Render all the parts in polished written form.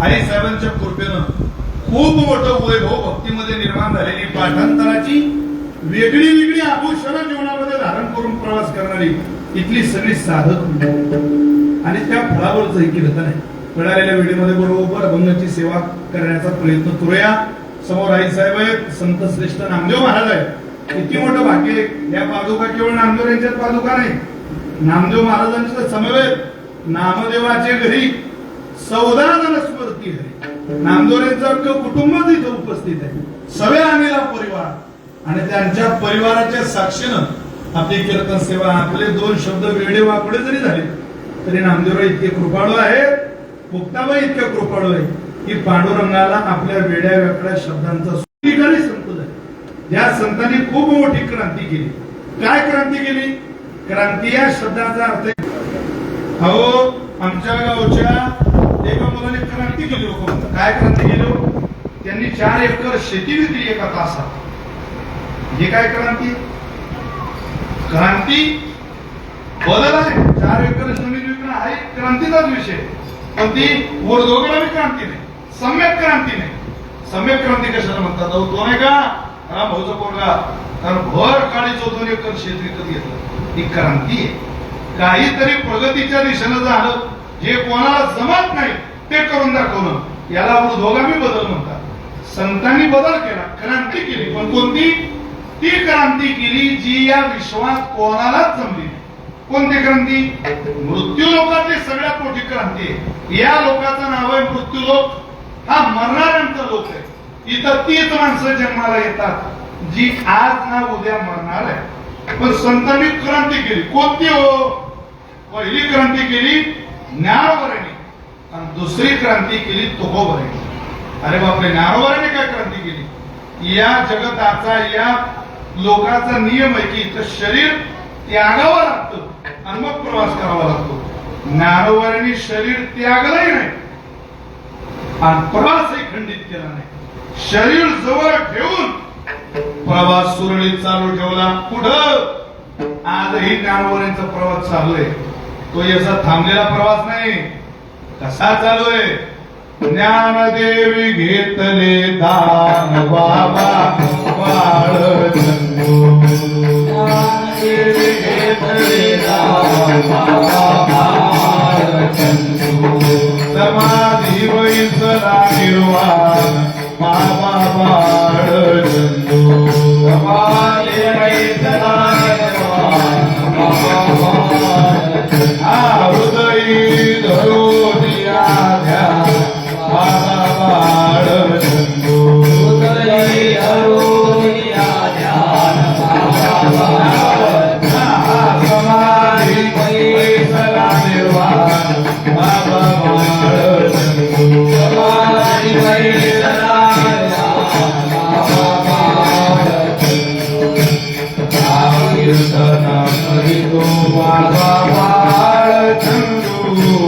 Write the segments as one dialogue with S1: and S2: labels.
S1: आई साहेबांच्या कृपेनं खूप मोठं वैभव भक्तीमध्ये निर्माण झालेली पाठांतराची वेगळी वेगळी आभूषणं जीवनामध्ये धारण करून प्रवास करणारी इथली सगळी साधक आणि त्या फळावरच कीर्तन आहे. मिळालेल्या वेळेमध्ये बरोबर अभंगाची सेवा करण्याचा प्रयत्न करूया. समोर आई साहेब आहेत, संत श्रेष्ठ नामदेव महाराज आहेत. किती मोठं भाग्य आहे. या पादुका केवळ नामदेव यांच्यात पादुका नाही, नामदेव महाराजांच्या समवेत नामदेवाचे घरी 14 जण स्मृती हरी. नामदेवांचं अख्खं कुटुंबच इथं उपस्थित आहे, सगळे आलेला परिवार आणि त्यांच्या परिवाराच्या साक्षीनं आपली कीर्तन सेवा. आपले 2 शब्द वेडे वाकडे जरी झाले तरी नामदेवराव इतके कृपाळू आहेत, मुक्ताबाई इतके कृपाळू आहे की पांडुरंगाला आपल्या वेड्या वाकड्या शब्दांचा स्वीकारही संत झाले. या संतांनी खूप मोठी क्रांती केली. काय क्रांती केली? क्रांती या शब्दाचा अर्थ अहो आमच्या गावच्या एका मुलाने क्रांती केली. लोक काय क्रांती केली? त्यांनी 4 एकर शेती विकली एका तासात. हे काय क्रांती? क्रांती बदल आहे. 4 एकर जमीन विकणं हा एक क्रांतीचाच विषय, पण ती वरदोगडावी क्रांती नाही, सम्यक क्रांती नाही. सम्यक क्रांती कशाला म्हणतात? तो नाही का राम भाऊचा पोरगा कारण भर काळी 14 एकर शेत विकत घेतलं, ही क्रांती आहे. काहीतरी प्रगतीच्या दिशेनं झालं, जे कोणाला जमत नाही ते करून दाखवणं, याला वरदोगामी बदल म्हणतात. संतांनी बदल केला, क्रांती केली, पण कोणती? ती क्रांती केली जी या विश्वात कोणालाच जमली नाही. कोणती क्रांती? मृत्यू लोकातली सगळ्यात मोठी क्रांती आहे. या लोकाचं नाव आहे मृत्यू लोक. हा मरणाऱ्यांचा लोक आहे. इथं 30 माणसं जन्माला येतात जी आज ना उद्या मरणार आहे. पण संतांनी क्रांती केली. कोणती हो? पहिली क्रांती केली ज्ञानोबरांनी आणि दुसरी क्रांती केली तुकोबरांनी. अरे बापरे, ज्ञानोबरांनी काय क्रांती केली? या जगताचा या लोकांचा नियम आहे की इथं शरीर त्यागावं लागतं आणि मग प्रवास करावा लागतो. ज्ञानोबरांनी शरीर त्यागलंही नाही आणि प्रवासही खंडित केला नाही. शरीर जवळ ठेवून प्रवास सुरळीत चालू ठेवला. कुठं? आजही ज्ञानोबरांचा प्रवास चालू आहे. तो याचा थांबलेला प्रवास नाही. कसा चालू आहे? ज्ञानदेवी घेतले दान बाबा बाळ ज्ञानदेवी घेतले दान बाबा बाळ समाधी वैसला निर्वाण बाबा बाळ समाधी वैसला निर्वाण बाबा बाळ हृदयी धरून या बाबा बाळ हृदयी धरून या बाबा बाळ समाधी वैसला निर्वाण बाबा बाळ समाधी वैसला कीर्तना करीतो बाबा बाळ चंदू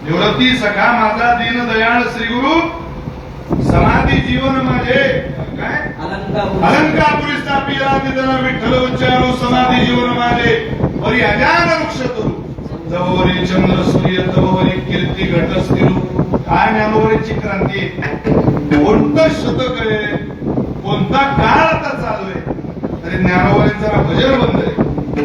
S1: निवृत्ती सखा माझा दीन दयाळ श्री गुरु समाधी जीवन माझे काय अलंकापुरी स्थापिला तिथला विठ्ठल उच्चारू समाधी जीवन माझे वरी अजान वृक्ष तरू जववरी चंद्र सूर्य तववरी कीर्ती घट स्थिरू. काय ज्ञानोबरीची क्रांती? कोणतं शतक आहे, कोणता काळ आता चालू आहे तरी ज्ञानोबरींचा भजन बंद आहे.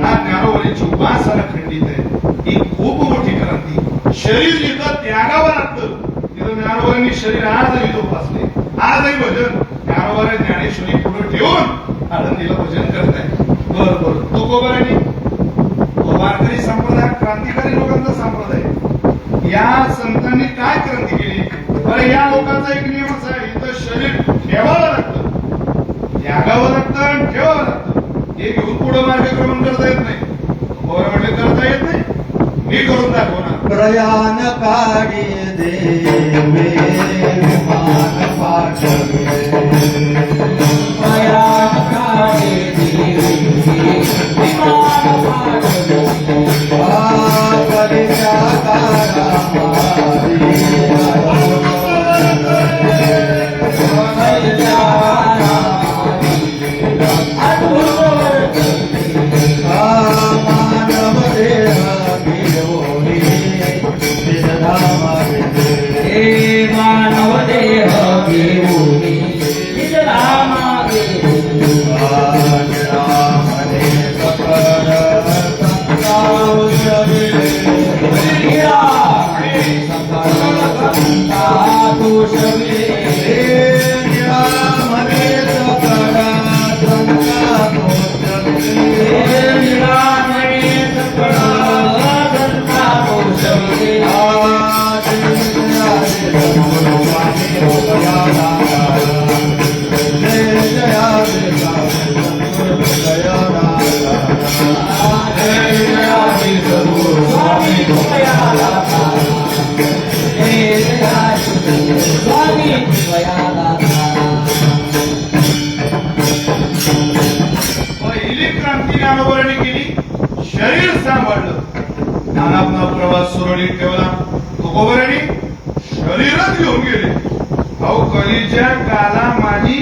S1: हा ज्ञानोबरीची उपासना खंडित आहे. ही खूप मोठी क्रांती. शरीर जिथं त्यागावं लागतं तिथं ज्ञानोबरांनी शरीर आजही जोपासले. आजही भजन ज्ञानोबा ज्ञानेश्वरी पुढे ठेवून आनंदीला भजन करताय. बरोबर तुकोबरांनी वारकरी संप्रदाय क्रांतिकारी लोकांचा संप्रदाय. या संतांनी काय क्रांती केली? बरं या लोकांचा एक नियमच आहे, इथं शरीर ठेवावं लागतं, त्यागावं लागतं आणि ठेवावं लागतं. हे घेऊन पुढे मार्गक्रमण करता येत नाही. बरं म्हणजे करता येत नाही, मी करून दाखवणार.
S2: प्रयाण काढी देवे विमान पाठवे, प्रयाण काढी देवे विमान पाठवे, परिचा काढामारी मानव देह घेऊनी निज नामागे रामने सकळ संतावशवे, सकळ संतातोषवे, रामने सकळ संतातोषवे, रामने सकळ संतातोषवे.
S1: पहिली क्रांती ज्ञानोबांनी केली, शरीर सांभाळलं, ज्ञानात्मा प्रवास सुरळीत ठेवला. तुकोबांनी शरीरच घेऊन गेले. अहो कलीच्या काला माझी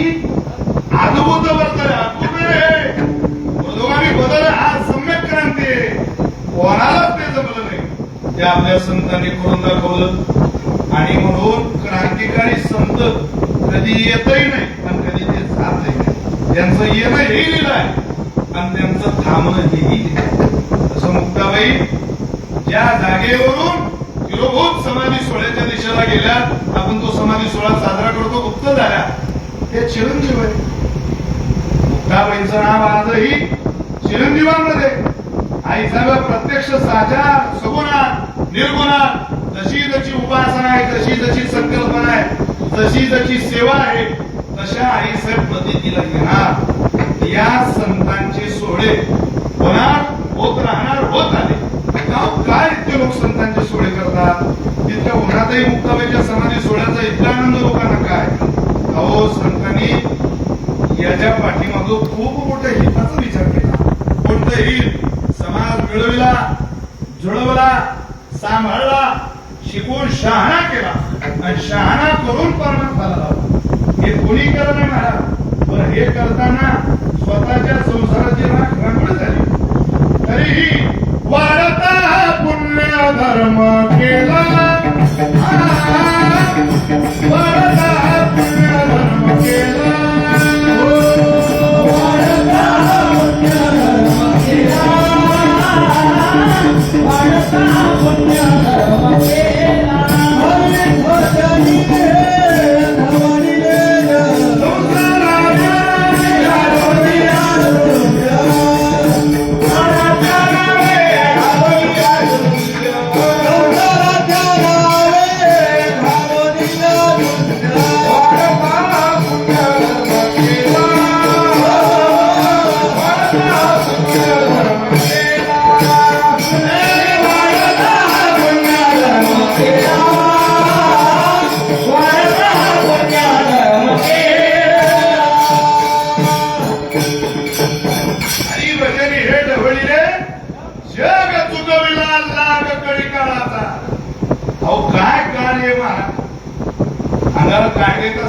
S1: अद्भुत वर्तन, अद्भुत आहे. उद्योगाने बदल हा सम्यक क्रांती आहे. कोणालाच ते जमलं नाही, ते आपल्या संतांनी करून दाखवलं. आणि म्हणून क्रांतिकारी संत कधी येतही नाही आणि कधी ते जातही नाही. त्यांचं येणं हे लिहिलं आहे आणि त्यांचं थांबणं हेही लिहिलं आहे. तसं मुक्ताबाई ज्या जागेवरून तिरोभूत समाधी सोहळ्याच्या दिशेला गेल्या, आपण तो समाधी सोहळा साजरा करतो, गुप्त झाल्या, ते चिरंजीव आहे. मुक्ताबाईंचं नाव आजही चिरंजीवांमध्ये. आईसाहेब प्रत्यक्ष साजा सगुणात निर्गुणात, जशी जशी उपासना आहे, जशी जशी संकल्पना आहे, जशी जशी सेवा आहे, तशा आईसाहेब पद्धतीला येणार. या संतांचे सोहळे होणार, होत राहणार, होत आले. काय इतके लोक संतांचे सोहळे करतात, तितक्या उन्हातही मुक्ताबाईच्या समाधी सोहळ्याचा इतका आनंद लोकांना काय. अहो संतांनी याच्या पाठीमागं खूप मोठ्या हिताचा विचार केला. कोणतं हित? समाज मिळविला, जुळवला, सांभाळला, शिकवून शहाणा केला आणि शहाणा करून परमात्माला लावला. हे कोणी केलं नाही महाराज. बरं हे करताना स्वतःच्या संसाराची राख रांगोळी झाली, तरीही वाढता पुण्य धर्म केला, वाढता पुण्य धर्म केला, वाढता पुण्य धर्म केला, वाढता पुण्य धर्म केला.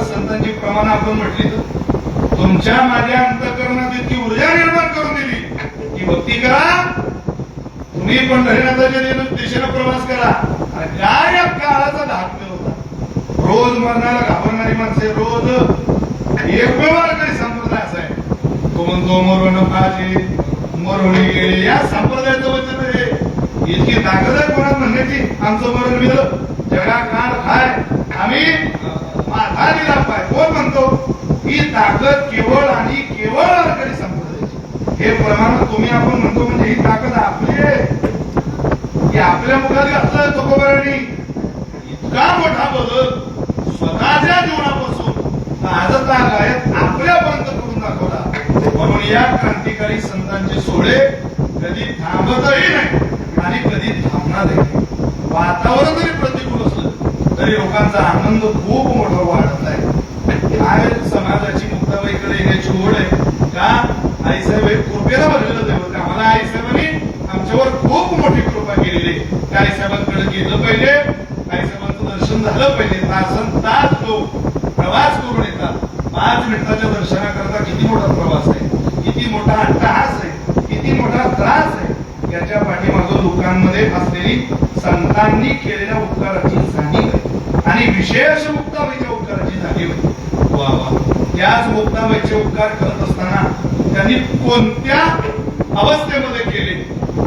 S1: संतांची प्रमाण आपण म्हटली तर तुमच्या माझ्या अंतःकरणात इतकी ऊर्जा निर्माण करून दिली की भक्ती करा, तुम्ही पंढरीनाथाच्या दिशेने प्रवास करा. आणि काय या काळाचा धाकमे होता. रोज मरणाला घाबरणारी माणसे, रोज एकमेव वारकरी संप्रदाय असा आहे. तो म्हणतो मरण पाहिजे, मरुणी गेले. या संप्रदायाचं वचन आहे. इतकी ताकद आहे कोणात म्हणण्याची, आमचं मरण मिळलं जगा काळ खाय, आम्ही माझा दिला पाय. कोण म्हणतो? ही ताकद केवळ आणि केवळ वारकरी संप्रदायाची. हे प्रमाण तुम्ही आपण म्हणतो म्हणजे ही ताकद आपली आहे, की आपल्या मुखात घातलं तुकोबारांनी. इतका मोठा बदल स्वतःच्या जीवनापासून आजचा गायक आपल्यापर्यंत करून दाखवला. म्हणून या क्रांतिकारी संतांचे सोहळे कधी थांबतही नाही आणि कधी थांबणारही नाही. वातावरण जरी प्रतिकूल असलं तरी लोकांचा आनंद खूप मोठा वाढत आहे. काय समाजाची मुक्ताबाईकडे येण्याची ओढ आहे का? आईसाहेब हे कृपेला भरलेलं दैवत आहे. आम्हाला आईसाहेबांनी आमच्यावर खूप मोठी कृपा केलेली आहे. त्या आईसाहेबांकडे गेलं पाहिजे, आईसाहेबांचं दर्शन झालं पाहिजे. तासन तास लोक प्रवास करून येतात. 5 मिनिटाच्या दर्शनाकरता किती मोठा प्रवास आहे, किती मोठा अट्टहास आहे, किती मोठा त्रास आहे. याच्या पाठीमागं लोकांमध्ये असलेली संतांनी केलेल्या उपकाराची जाणीव आहे आणि विशेष मुक्ताबाईच्या उपकाराची जाणीव आहे. वा वा. याच मुक्ताबाईचे उपकार करत असताना त्यांनी कोणत्या अवस्थेमध्ये केले,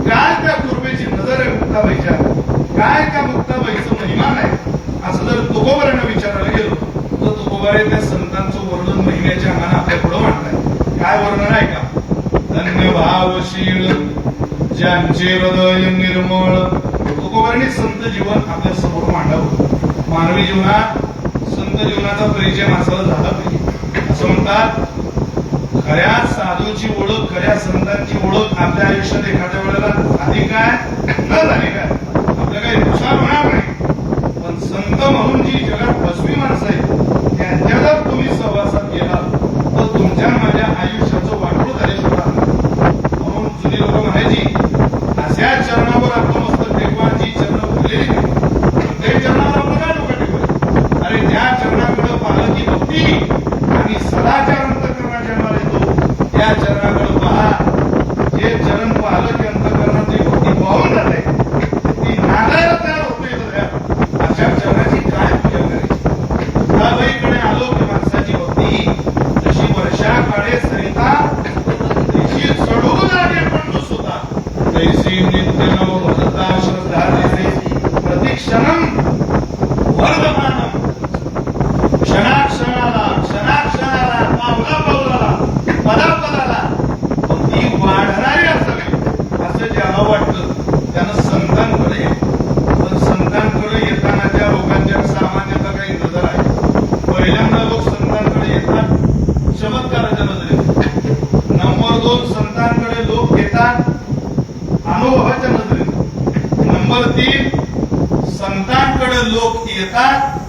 S1: काय त्या कृपेची नजर आहे मुक्ताबाईच्या, काय त्या मुक्ताबाईचं महिमान आहे, असं जर तुकोबारांना विचारायला गेलो तर तुकोबारे त्या संतांचं वर्णन महिन्याच्या अंगाने आपल्या पुढे मांडताय. काय वर्णन आहे का? धन्य भावशील ज्यांचे हृदय निर्मळ. तुकोबारांनी संत जीवन आपल्या समोर मांडावं. मानवी जीवनात संत जीवनाचा परिचय माणसाला झाला पाहिजे. असं म्हणतात खऱ्या साधूची ओळख, खऱ्या संतांची ओळख आपल्या आयुष्यात एखाद्या वेळेला झाली काय न झाली काय आपलं काही नुकसान होणार नाही. पण संत म्हणून जी जगात फसवी माणसं आहेत त्यांच्या जर तुम्ही सहवासात गेला तर तुमच्या माझ्या आयुष्याचं वाटोळ झाल्याशिवाय. म्हणून जुनी लोक म्हणायची अशा चरणावर आपलं मस्तक टेकवा जी चरण भरलेली नाही. ते चरणावर आपलं काय डोकं टेकवायचं? अरे त्या चरणाकडे पाहिलं की भक्ती आणि सदाचार अंतःकरणाच्या येतो. त्या चरणाकडे पहा, जे चरण पाहिलं की अंतःकरणात जी भक्ती वाहून जाते ती नागायला तयार होत नाही. अशा चरणाची काय पूजा करायची? मुक्ताबाईकडे आलो की माणसाची भक्ती जशी वर्षा काळे सरिता तशी चढू लागे पण सुद्धा तैसी नित्य नव भजता श्रद्धा दिसे प्रतिक्षणम वर्धमानम. क्षणाक्षणाला क्षणाक्षणाला पावला पावलाला पदापदाला भक्ती वाढणारी असावी असं ज्याला वाटतं त्यानं संतांकडे. पण संतांकडे येताना त्या लोकांच्या सामान्यतः काही नजर आहे. पहिल्यांदा लोक संतांकडे येतात चमत्काराच्या नजरेत. नंबर 2 संतांकडे लोक येतात अनुभवाच्या नजरेत. नंबर 3 संतांकडे लोक येतात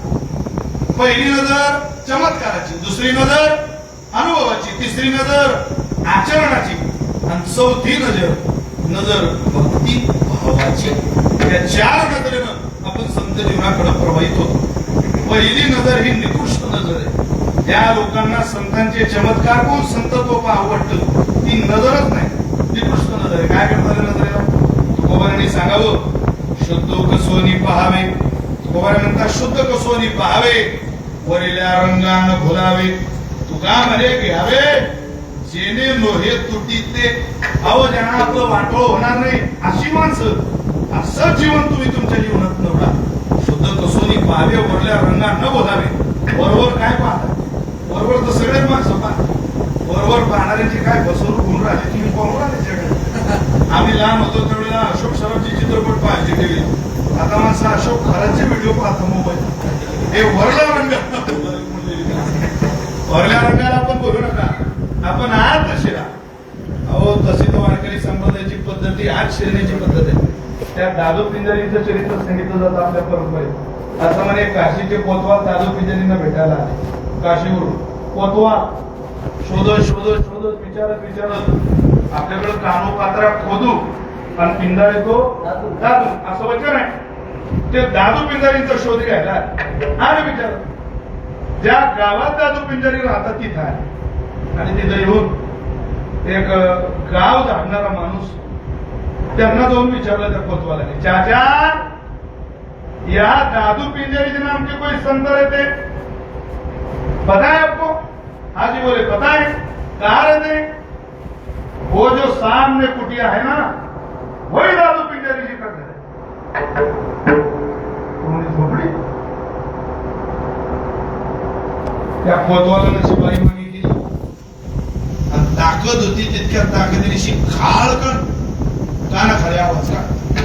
S1: पहिली नजर चमत्काराची, दुसरी नजर अनुभवाची, तिसरी नजर आचरणाची आणि चौथी नजर भक्ती भावाची. या 4 नजरेनं आपण संत जीवनाकडे प्रवाहित होतो. पहिली नजर ही निकृष्ट नजर आहे. त्या लोकांना संतांचे चमत्कार कोण संतत्व आवडतं ती नजरच नाही, निकृष्ट नजर आहे. काय करतात नजरेला? तुकोबारांनी सांगावं शुद्ध कसोनी पहावे. तुकोबारा म्हणतात शुद्ध कसोनी पहावे वरिल्या रंगानं भुलावे. तुका म्हणे घ्यावे जेणे लोहे तुटी ते. अहो ज्यांना आपलं वाटोळ होणार नाही अशी माणसं, असं जीवन तुम्ही तुमच्या जीवनात निवडा. शुद्ध कसोनी पहावे वरल्या रंगानं बोलावे. बरोबर काय पाहता? बरोबर तर सगळेच माणसं पाहतात. बरोबर पाहणाऱ्याची काय फसवणूक होऊन राहिली तुम्ही पाहून राहिले सगळे. आम्ही लहान होतो त्यावेळेला अशोक सरांचे चित्रपट पाहायचे टीव्हीला. आता माणसं अशोक खरांचे व्हिडिओ पाहतो मोबाईल. हे वरला रंग, वरल्या रंगाला आपण बोलू नका, आपण आत तशी राहा. अहो तशी तो वारकरी संप्रदायाची पद्धती आत शिरण्याची पद्धत आहे. त्या दादू पिंजारीचं चरित्र सांगितलं जातं आपल्या परंपरेत. असं म्हणे काशीचे कोतवाल दादू पिंजारींना भेटायला आले. काशीवरून कोतवाल शोधत शोधत शोधत विचारत आपल्याकडे कानोपात्रा खोदू आणि पिंजारी तो दादू असं वचन आहे. ते दादू पिंजारींचा शोध घ्यायला आणि विचारत ज्या गावात दादू पिंजारी राहतात तिथं आहे. आणि तिथं येऊन एक गाव झाडणारा माणूस त्यांना जाऊन विचारलं त्या कोतवालाने, चाचा या दादू पिंजारी के नाम के कोई संत रहते? पता है आपको? हाँ जी बोले पता है. कहाँ रहते? वो जो सामने कुटिया है ना वही दादू पिंजारी जी का घर है. झोपडी. त्या कोतवालाने शिपाई मागे केली आणि ताकद होती तितक्या ताकदीशी खाळ काना खाली आवाज का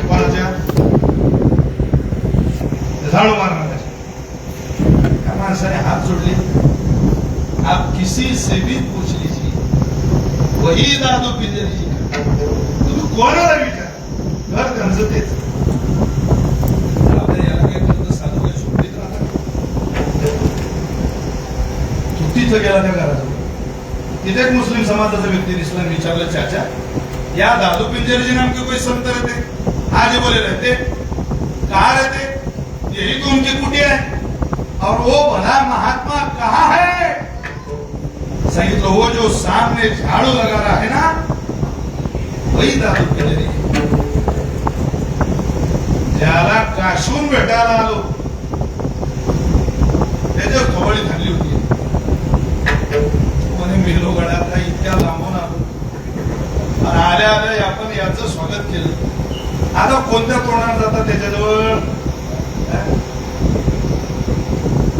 S1: कोणाच्या झाडू मारणार. माणसाने हात जोडले, आप किसी से भी पूछ लीजिए वही दादू पिंजरी जी का. तुम्ही कोणाला विचार, घर त्यांचं तेच. याला काय करत साधू काय सोडीत राहतात. चुकीचं गेला त्या घराजवळ. तिथे एक मुस्लिम समाजाचा व्यक्ती दिसला, विचारलं, चाचा या दादू पिंजरी जी नाम के कोई संत रहते? हाँ जी बोले रहते. कहाँ रहते? यही तो उनकी कुटिया है. और वो भला महात्मा कहाँ है? सांगितलं, वो जो सामने झाड़ू लगा रहा है ना वही दादू पिंजरी. ज्याला काशून भेटायला आलो त्याच्यावर थोबडी झाली होती. कोणी मेलो गडातला इतक्या लांबून आलो आणि आल्या आल्या आपण याचं स्वागत केलं. आता कोणत्या तोंडात जातात त्याच्याजवळ?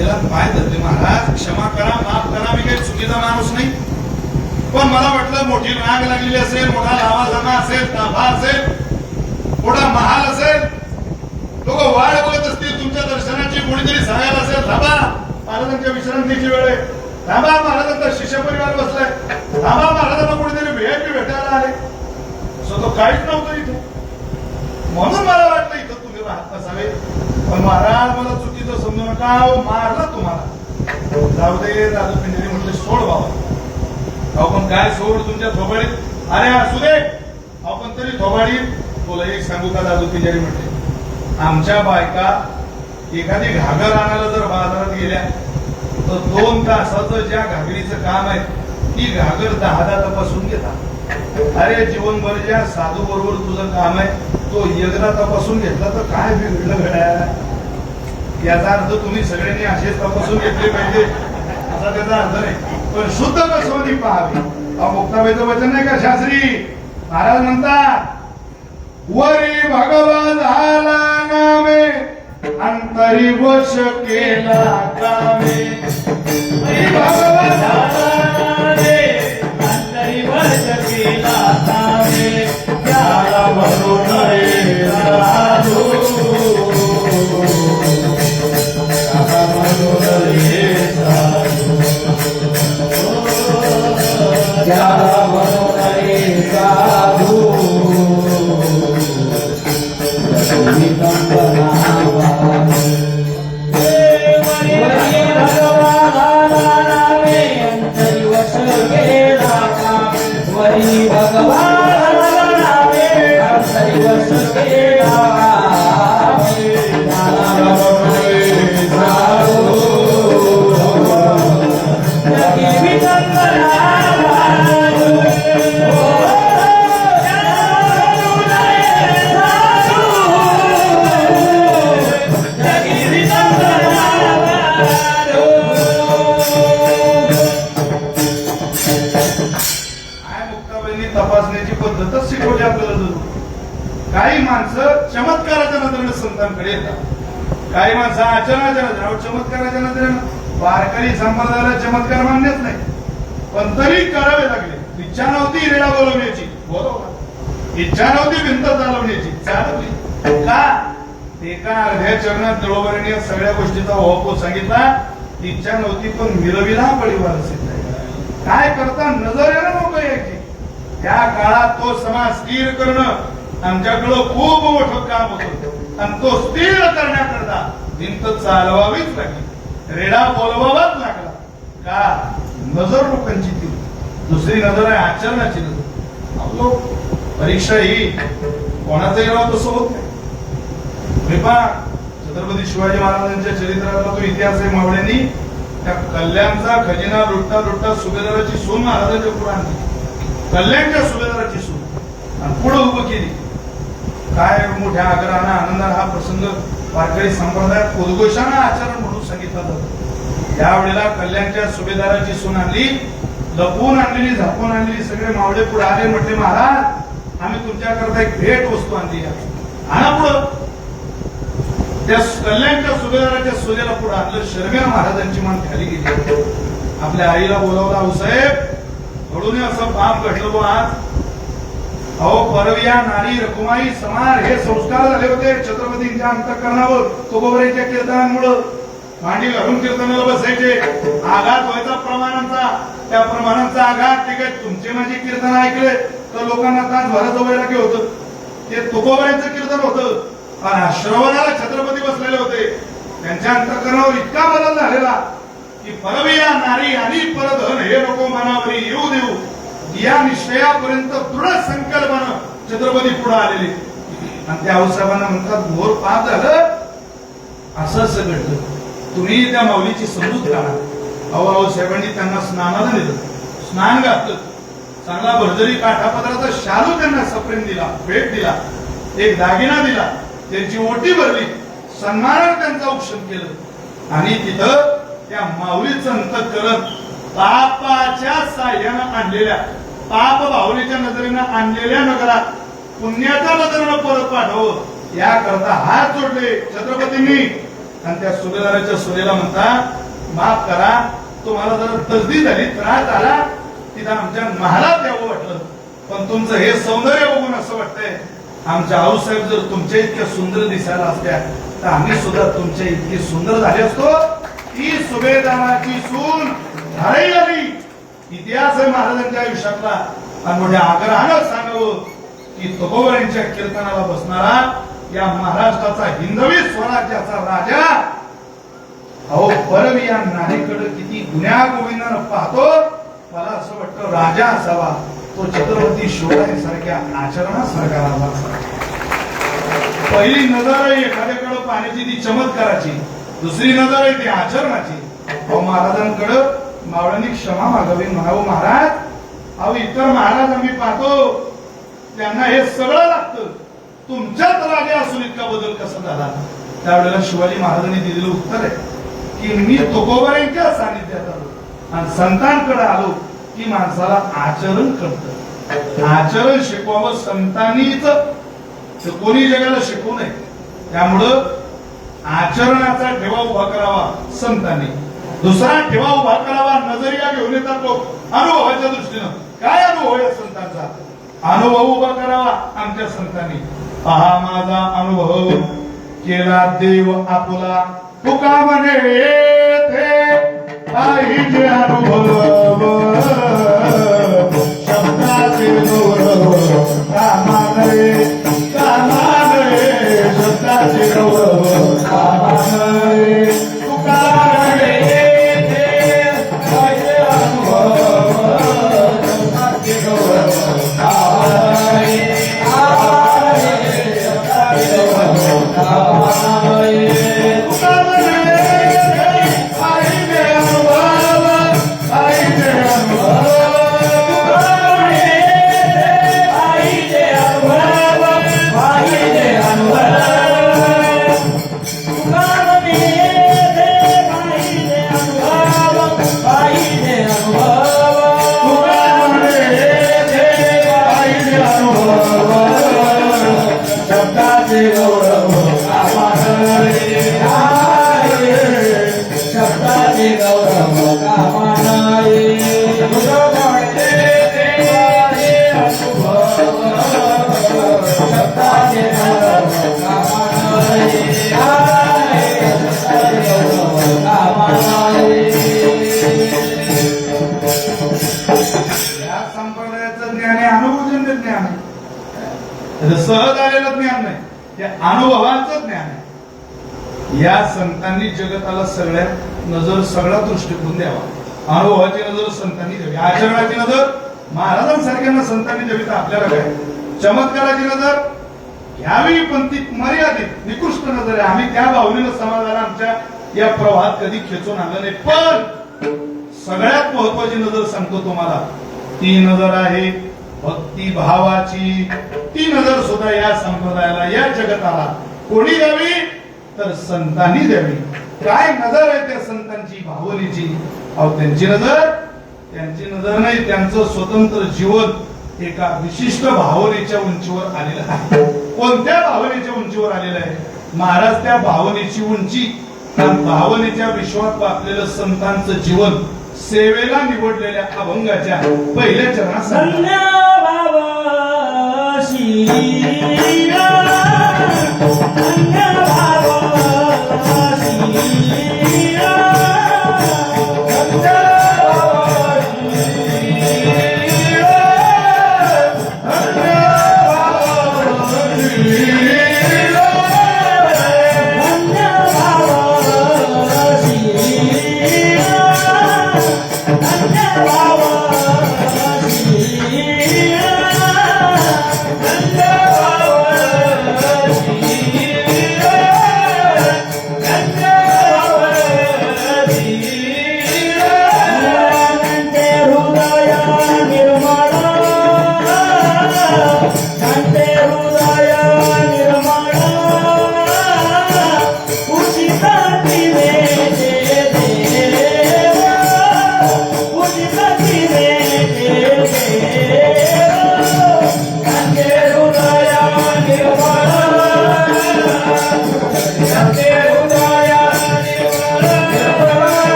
S1: याला पाय धरले, महाराज क्षमा करा, माफ करा, मी काही चुकीचा माणूस नाही, पण मला वाटलं मोठी राग लागलेली असेल, मोठा लावाजमा असेल, ताफा असेल, मोठा महाल असेल, लोक वाढ बघत असतील तुमच्या दर्शनाची, कोणीतरी सांगायला असेल थांबा महाराजांच्या विश्रांतीची वेळ आहे, थांबा महाराजांचा शिष्य परिवार बसलाय, थांबा महाराजांना कोणीतरी व्हीआयपी भेटायला आले. असं तो काहीच नव्हतं इथे. म्हणून मला वाटलं इथं तुम्ही राहत नसावे, पण महाराज मला चुकीचं समजू नका, मारलं तुम्हाला. जाऊ दे दादू पिंजरी म्हटले, सोड बाबा. आपण काय सोड तुमच्या थोबाडीत? अरे असू दे, आपण तरी थोबाडीत. तुला एक सांगू का दादू पिंजरी म्हटले, आमच्या बायका एखादी घागर आणायला जर बाजारात गेल्या तर 2 तासाचं ज्या घागरीचं काम आहे ती घागर 10 तपासून घेतात. अरे जीवनभर ज्या साधू बरोबर तुझं काम आहे तो एकदा तपासून घेतला तर काय बिघडलं घड्या? याचा अर्थ तुम्ही सगळ्यांनी असेच तपासून घेतले पाहिजे असा त्याचा अर्थ नाही, पण शुद्ध कसोनी पाहावी. मुक्ताबाईचं वचन नाही का शास्त्री? महाराज म्हणतात, वरी भगवा झाला नामे अंतरी वश केला कामे. वरी भगवा झाला नामे अंतरी वश केला कामे. त्याला भरून रे साधू, त्याला भरून रे साधू, त्याला भरून रे साधू. तपासण्याची पद्धतच शिकवली आपल्याला. जरूर काही माणसं चमत्काराच्या नजरेनं संतांकडे येतात, काही माणसं आचरणाच्या नजरेनं, चमत्काराच्या नजरेनं. वारकरी संप्रदायाला चमत्कार मान्यच नाही, पण तरी करावे लागले. इच्छा नव्हती रेडा बोलवण्याची, बोलवला. इच्छा नव्हती भिंत चालवण्याची, चालवली. का? एका अर्ध्या चरणात दळोबरीने सगळ्या गोष्टीचा ओहपोत सांगितला. इच्छा नव्हती पण मिरविला परिवार सिद्ध. काय करता नजरेनं लोक यायची. त्या काळात तो समाज स्थिर करणं आमच्याकडं खूप मोठं काम होतं, आणि तो स्थिर करण्याकरता भिंत चालवावीच लागली, रेडा बोलवावाच लागला. का? नजर लोकांची ती. दुसरी नजर आहे आचरणाची नजर. आपलो परीक्षा ही कोणाचंही राव तसं होत नाही. छत्रपती शिवाजी महाराजांच्या चरित्रातला तो इतिहास आहे. मावळ्यांनी त्या कल्याणचा खजिना लुटता लुटता सुभेदाराची सून महाराजांच्या पुढे आणली. कल्याणच्या सुभेदाराची सून आणि पुढे उभं केली. काय मोठ्या आग्रहानं आनंदानं हा प्रसंग वारकरी संप्रदायात उद्घोषानं आचरण म्हणून सांगितला जातो. यावेळेला कल्याणच्या सुभेदाराची सून आणली, लपवून आणलेली, झापून आणलेली. सगळे मावळे पुढे आले, म्हटले, महाराज आम्ही तुमच्याकरता एक भेट वस्तू आणली आहे, आणा पुढं. त्या कल्याणच्या सुभेदाराच्या सोन्याला पुढे आणलं. शर्मेला महाराजांची मान खाली गेली. आपल्या आईला बोलावला, आऊसाहेब घडून असं पाप घडलो आज. अहो परविया नारी रकुमाई समार हे संस्कार झाले होते छत्रपतींच्या अंतःकरणावर तुकोबरेच्या कीर्तनामुळं. मांडी घालून कीर्तनाला बसायचे, आघात व्हायचा प्रमाणांचा, त्या प्रमाणांचा आघात. ठीक आहे, तुमचे माझे कीर्तन ऐकले तर लोकांना तासभराचं वैराग्य होतं. ते तुकोबाईंचं कीर्तन होतं आणि श्रवणाला छत्रपती बसलेले होते. त्यांच्या अंतःकरणावर इतका बदल झालेला की परविया नारी आणि परधन हे नको मनावरी येऊ देऊ या निश्चयापर्यंत दृढ संकल्पना छत्रपती पुढे आलेले. आणि त्या आऊसाहेबांना म्हणतात घोर पाप झालं, असं घडलं, तुम्ही त्या माऊलीची समजूत काढा. आऊसाहेबांनी त्यांना स्नानाला नेलं, स्नान घातलं, चांगला भरजरी काठापत्राचा शालू त्यांना सप्रेम दिला, भेट दिला, एक दागिना दिला, त्यांची ओटी भरली, सन्मानाने त्यांचं औक्षण केलं. आणि तिथं त्या माऊलीचं अंतःकरण पापाच्या साह्यानं आणलेल्या, पाप भावनेच्या नजरेनं आणलेल्या नगरात पुण्याच्या नजरेनं परत पाठव याकरता हात जोडले छत्रपतींनी. आणि त्या सुभेदाराच्या सुनेला म्हणता माफ करा, तुम्हाला जर तसदी झाली, त्रास झाला, तिथं आमच्या महालात यावं वाटलं, पण तुमचं हे सौंदर्य बघून असं वाटतंय आमच्या आऊसाहेब जर तुमच्या इतक्या सुंदर दिसायला असत्या तर आम्ही सुद्धा तुमच्या इतके सुंदर झाले असतो. ती सुभेदाराची सून धाराई आली. इतिहास आहे महाराजांच्या आयुष्यातला. आणि मोठ्या आग्रहानं सांगावं की तुकोबांच्या कीर्तनाला बसणारा या महाराष्ट्राचा हिंदवी स्वराज्याचा राजा, अहो परवी या नारीकडे किती गुन्ह्या गोविंदानं पाहतो. मला असं वाटतं राजा असावा तो छत्रपती शिवरायांसारख्या आचरणासारखा राजा असावा. पहिली नजर आहे एखाद्याकडे पाहण्याची ती चमत्काराची, दुसरी नजर आहे ती आचरणाची. अहो महाराजांकडे मावळ्यांनी क्षमा मागावी, म्हणावं महाराज, अहो इतर महाराज आम्ही पाहतो त्यांना हे सगळं लागतं, तुमच्यात राजा असून इतका बदल कसा झाला. त्यावेळेला शिवाजी महाराजांनी दिलेलं उत्तर आहे की मी तुकोबांच्या सानिध्यात आलो आणि संतांकडे आलो की माणसाला आचरण करतं, आचरण शिकवावं संतांनीच, कोणी जगाला शिकवू नये. त्यामुळं आचरणाचा ठेवा उभा करावा संतांनी, दुसरा ठेवा उभा करावा नजरिया घेऊन येतात लोक अनुभवाच्या दृष्टीनं. काय अनुभव आहे संतांचा, अनुभव उभा करावा आमच्या संतांनी. पहा माझा अनुभव केला देव आपुला, तुका म्हणे येथे पाहिजे अनुभव, शब्दाचे गौरव कामानये, कामानये शब्दाचे गौरव कामानये, तुका म्हणे येथे पाहिजे अनुभव, शब्दाचे गौरव कामानये, शब्दाचे गौरव कामानये, तुका म्हणे पाहिजे अनुभव, पाहिजे अनुभव, सहज आलेलं ज्ञान नाही, ते अनुभवांचं ज्ञान आहे. या संतांनी जगताला सगळ्यात नजर, सगळा दृष्टिकोन द्यावा. अनुभवाची नजर संतांनी द्यावी, आचरणाची नजर महाराजांसारख्यांना संतांनी द्यावी. तर आपल्याला काय चमत्काराची नजर घ्यावी, पण ती मर्यादित निकृष्ट नजर आहे. आम्ही त्या भावनेनं समाजाला आमच्या या प्रवाहात कधी खेचून आलं नाही. पण सगळ्यात महत्वाची नजर सांगतो तुम्हाला, ती नजर आहे भक्ती भावाची. ती नजर सुद्धा या संप्रदायाला, या जगताला कोणी द्यावी तर संतांनी द्यावी. काय नजर आहे त्या संतांची भावनेची, अहो त्यांची नजर नाही, त्यांचं स्वतंत्र जीवन एका विशिष्ट भावनेच्या उंचीवर आलेलं आहे. कोणत्या भावनेच्या उंचीवर आलेलं आहे महाराज? त्या भावनेची उंची, त्या भावनेच्या विश्वात वाचलेलं संतांचं जीवन, सेवेला निवडलेल्या अभंगाच्या पहिल्या चरणात
S3: धन्य भाव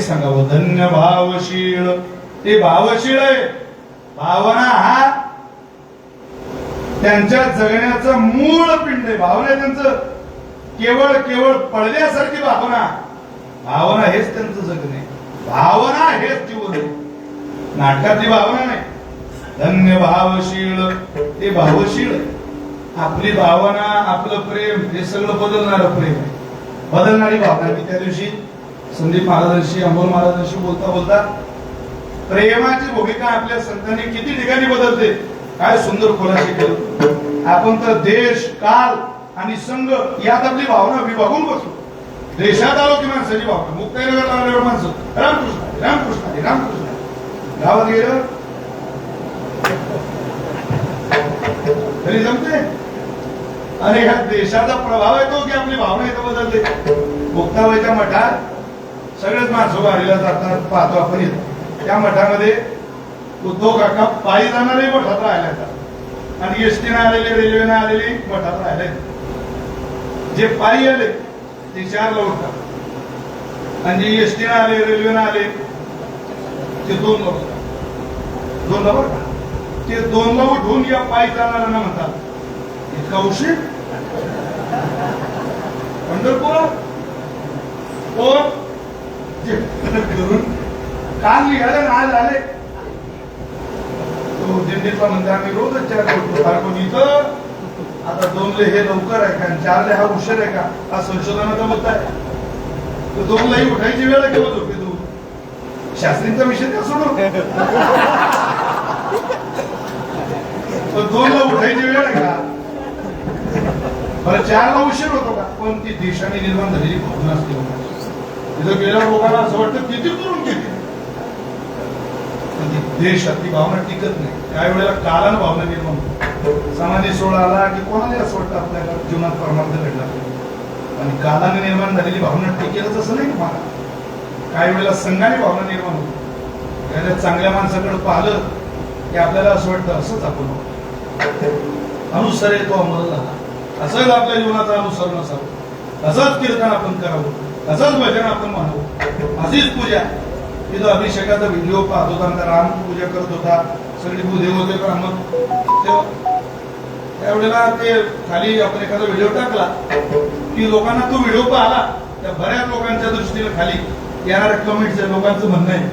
S1: सांगावं, धन्य भावशीळ. ते भावशीळ आहे. भावना हा त्यांच्या जगण्याचं मूळ पिंड आहे. भावना त्यांचं केवळ केवळ पडल्यासारखी भावना. भावना हेच त्यांचं जगणे. भावना हेच जीवन आहे. नाटकातली भावना नाही. धन्य भावशीळ. ते भावशीळ आहे. आपली भावना, आपलं प्रेम हे सगळं बदलणारं प्रेम आहे. बदलणारी भावना. मी त्या दिवशी संदीप महाराजांशी, अमोल महाराजांशी बोलता बोलता प्रेमाची भूमिका आपल्या संतांनी किती ठिकाणी बदलते, काय सुंदर खुलासे केलं. आपण तर देश, काल आणि संघ यात आपली भावना विभागून बसलो. देशात आलो की माणसाची भावना, मुक्ताईनगरला आल्यावर माणसं रामकृष्ण रामकृष्ण रामकृष्ण. गावात गेलं तरी जमते. आणि ह्या देशाचा प्रभाव येतो की आपली भावना इथं बदलते. मुक्ताबाईच्या मठात सगळेच माणसं वारीला जातात, पाहतो आपण येतो. त्या मठामध्ये उद्धव काका पायी जाणारे मठात राहायला येतात आणि एसटीने आलेले, रेल्वेने आलेले मठात राहायला येतात. जे पायी आले ते 4ला उठतात आणि जे एसटीने आले, रेल्वेने आले ते 2ला उठतात. 2ला बरं ते 2ला उठून या पायी जाणाऱ्यांना म्हणतात इतका उशीर. पंढरपूर कोण करून काल निघाले ना आज आले. तो दिंडीतला म्हणते आम्ही रोजच 4ला उठतो. कारण इथं आता 2ला हे लवकर आहे का, 4ला हा उशीर आहे का, हा संशोधनाचा मुद्दा आहे. तर 2लाही उठायची वेळ आहे केव्हा झोपे तू. शास्त्रींचा विषय का सोडू. 2ला उठायची वेळ आहे का. बरं 4ला उशीर होतो का. पण ती देशाने निर्माण झालेली भावना असते. तिथं गेल्यावर लोकांना असं वाटतं किती करून किती. देशातली भावना टिकत नाही. त्यावेळेला कालानं भावना निर्माण होते. समाधी सोहळा आला की कोणाला असं वाटतं आपल्याला जीवनात परमार्थ घडला. आणि कालाने निर्माण झालेली भावना टिकेलच असं नाही मला. काही वेळेला संघाने भावना निर्माण होते. त्याच्या चांगल्या माणसाकडे पाहिलं की आपल्याला असं वाटतं असंच आपण अनुसर येतो अमल झाला. असंच आपल्या जीवनाचं अनुसरण असावं. असंच कीर्तन आपण करावं. असंच भजन आपण म्हणावं. अशीच पूजा. तिथं अभिषेकाचा व्हिडिओ पाहत होता. आमचा राम पूजा करत होता. सगळी भूदेव होते तेव्हा त्यावेळेला ते खाली आपण एखादा व्हिडिओ टाकला की लोकांना तो व्हिडिओ पाहिला त्या बऱ्याच लोकांच्या दृष्टीने खाली येणाऱ्या कमेंट्स लोकांचं म्हणणं आहे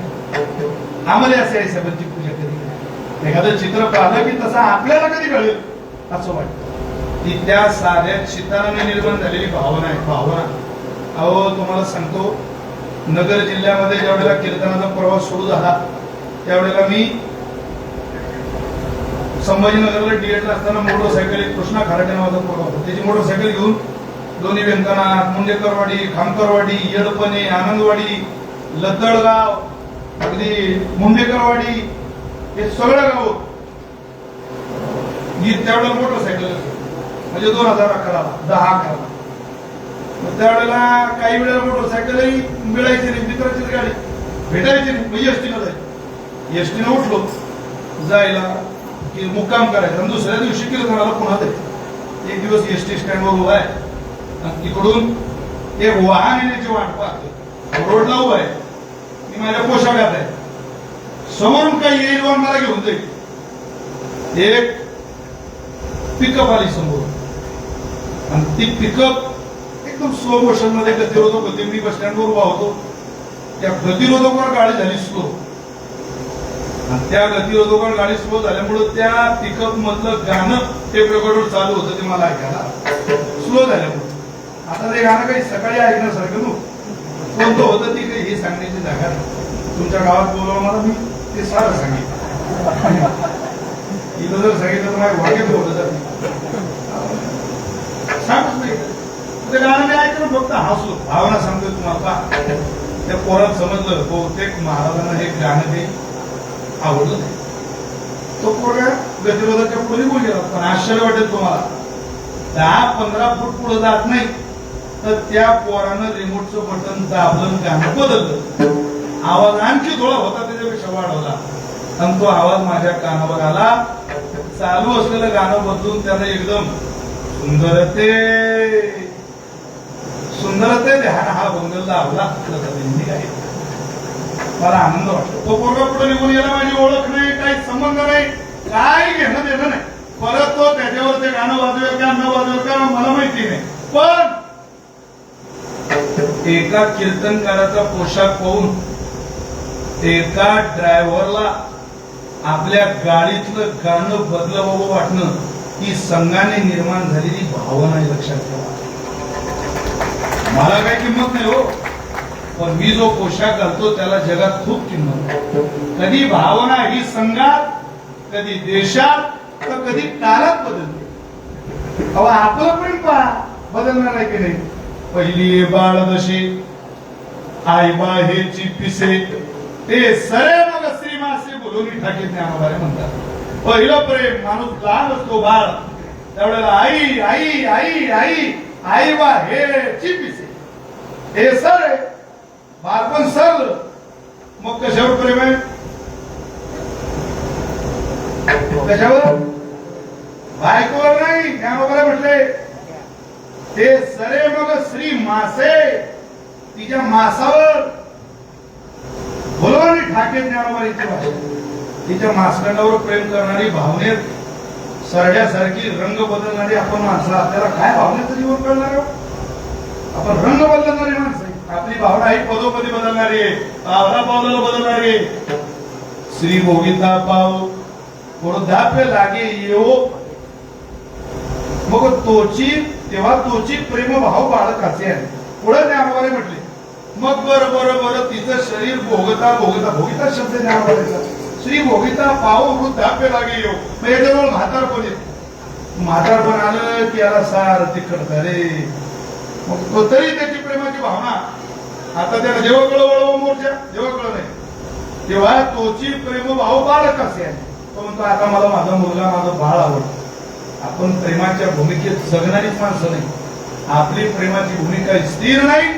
S1: आम्हाला असे आहे साहेबांची पूजा कधी. एखादं चित्र पाहिलं की तसं आपल्याला कधी कळेल असं वाटतं. ती त्या साध्या चित्राने निर्माण झालेली भावना आहे. भावना अहो तुम्हाला सांगतो, नगर जिल्ह्यामध्ये ज्यावेळेला कीर्तनाचा प्रवास सुरू झाला त्यावेळेला मी संभाजीनगरला डीएडला असताना मोटरसायकल, कृष्णा खराटे नावाचा पोरगा होता. त्याची मोटरसायकल घेऊन दोन्ही व्यंकनाथ, मुंडेकरवाडी, खामकरवाडी, येडपणे, आनंदवाडी, लद्दळगाव, अगदी मुंडेकरवाडी हे सगळं गाव त्यावेळेला मोटरसायकल म्हणजे 2011ला 10-11ला. त्यावेळेला काही वेळेला मोटरसायकलही मिळायची नाही. मित्राचीच गाडी भेटायची नाही. एसटीनं जायचं. एसटीनं उठलो जायला की मुक्काम करायचा आणि दुसऱ्या दिवशी कीर्तनाला पुन्हा जायचं. एक दिवस एसटी स्टँडवर उभा आहे आणि तिकडून एक वाहन येण्याची वाट पाहतो. रोडला उभा आहे. मी माझ्या पोशाखात आहे. समोरून काही येईल वर मला घेऊन जाईल. एक पिकअप आली समोर आणि ती पिकअप एकदम स्लो मोशन मध्ये गतिरोधक होते. मी बस स्टँडवर उभा होतो. त्या गतिरोधकावर गाडी झाली स्लो आणि त्या गतिरोधकावर गाडी स्लो झाल्यामुळे त्या पिकअप मधलं गाणं टेप रेकॉर्डवर चालू होतं ते मला ऐकायला स्लो झाल्यामुळे. आता ते गाणं काही सकाळी ऐकण्यासारखं कोणतं होतं ती काही हे सांगण्याची जागा नाही. तुमच्या गावात बोलवलं मला मी ते सारं सांगितलं. इथं जर सांगितलं तर माझ्या वाक्यात बोलत सांगत नाही. ते गाणं मी ऐकलं फक्त हसलो. भावना सांगतोय तुम्हाला. त्या पोरात समजलं बहुतेक महाराजांना हे गाणं ते आवडलं नाही. तो पोरगा गतिरोधाच्या पुढे बोलला. पण आश्चर्य वाटेल तुम्हाला 10-15 फूट पुढे जात नाही तर त्या पोरानं रिमोटचं बटन दाबलं, गाणं बदललं. आवाज आणखी थोडा होता त्याच्यापेक्षा वाढवला आणि तो आवाज माझ्या कानावर आला. चालू असलेलं गाणं बदलून त्यानं एकदम सुंदरते सुंदरते ध्यान हा भंग लावला. मला आनंद वाटतो. तो पोरगा पुढे निघून गेला, माझी ओळख नाही, काही संबंध नाही, काय घेणं देणं नाही. परत तो त्याच्यावर ते गाणं वाजवेल का न वाजवेल का मला माहिती नाही, पण एका कीर्तनकाराचा पोशाख पाहून एका ड्रायव्हरला आपल्या गाडीतलं गाणं बदलावं वाटणं ही संघाने निर्माण झालेली भावना आहे, लक्षात ठेवा. मला काही किंमत नाही हो, पण मी जो पोशाख घालतो त्याला जगात खूप किंमत आहे. कधी भावना ही संघात, कधी देशात, तर कधी काळात बदलते. अहो आपलं प्रेम पहा बदलणार आहे की नाही. पहिली बाळ दशे आई बाहेची पिसे ते सरे मग श्रीमासे बोलून ठाकीत ज्ञानोबारे म्हणतात. पहिलं प्रेम माणूस लहान असतो बाळ त्यावेळेला आई आई आई आई आई बाहेची पिसे हे सर आहे. बालपण सरलं मग कशावर प्रेम आहे, कशावर, बायकोवर नाही. ज्ञानोबाला म्हटले ते सरे मग श्री मासे तिच्या मासावर बोलवणी ठाके. ज्ञानोबाईची भाषा तिच्या मासखंडावर प्रेम करणारी, भावनेत सरड्यासारखी रंग बदलणारी आपण माणसं. आपल्याला काय भावनेचं जीवन कळणार, आपण रंग बदलणारी माणसं. आपली भावना ही पदोपदी बदलणारी आहे, पावला पावलाला बदलणारी आहे. श्री भोगिता पाव वृद्धाप्य लागे येवो मग तोची तेव्हा तोची प्रेम भाव बाळकाचे आहे. पुढे ज्ञानोबाने म्हटले मग बरं बरं बरं तिचं शरीर भोगता भोगता, भोगिता शब्द ज्ञानोबाचा, श्री भोगिता पाव वृद्धाप्य लागे येऊ. मग याच्याजवळ म्हातारपण येत, म्हातारपण आलं की याला सार तिखट रे. मग तो तरी त्याची प्रेमाची भावना आता त्याला जेव्हा कळ वळव मोर्चा जेव्हा कळ नाही तेव्हा तोची प्रेम भाव बाळक असे आहे. तो म्हणतो आता मला माझा मुलगा माझं बाळ आवडतं. आपण प्रेमाच्या भूमिकेत जगणारीच माणसं नाही. आपली प्रेमाची भूमिका स्थिर नाही.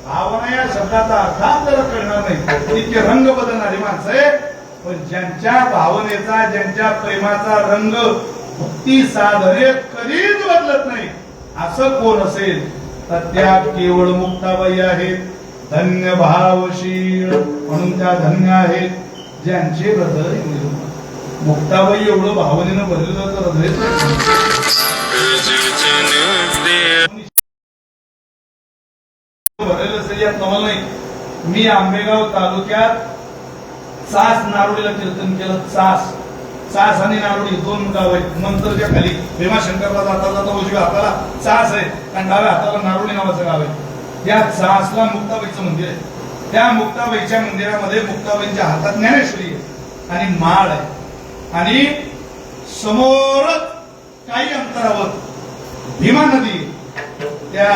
S1: भावना या शब्दाचा अर्थ आपल्याला कळणार नाही. इतके रंग बदलणारी माणसं आहे. पण ज्यांच्या भावनेचा ज्यांच्या प्रेमाचा रंग भक्ती साधनेत कधीच बदलत नाही असं कोण असेल तर त्या केवळ मुक्ताबाई आहेत. धन्य भावशील म्हणून त्या धन्य आहेत ज्यांचे हृदय निर्मळ. मुक्ताबाई एवढं भावनेनं भरलेलं तर हृदय भरलेलं असेल यात नवल नाही. मी आंबेगाव तालुक्यात चास नारोडीला कीर्तन केलं. चास आणि नारोडी दोन गाव आहेत. मंत्रच्या खाली भीमाशंकरला जाता जाता उजव्या हाताला चास आहे आणि डाव्या हाताला नारोडी नावाचं गाव आहे. त्या चासला मुक्ताबाईचं मंदिर आहे. त्या मुक्ताबाईच्या मंदिरामध्ये मुक्ताबाईंच्या हातात ज्ञानेश्वरी आहे आणि माळ आहे. आणि समोरच काही अंतरावर भीमा नदी, त्या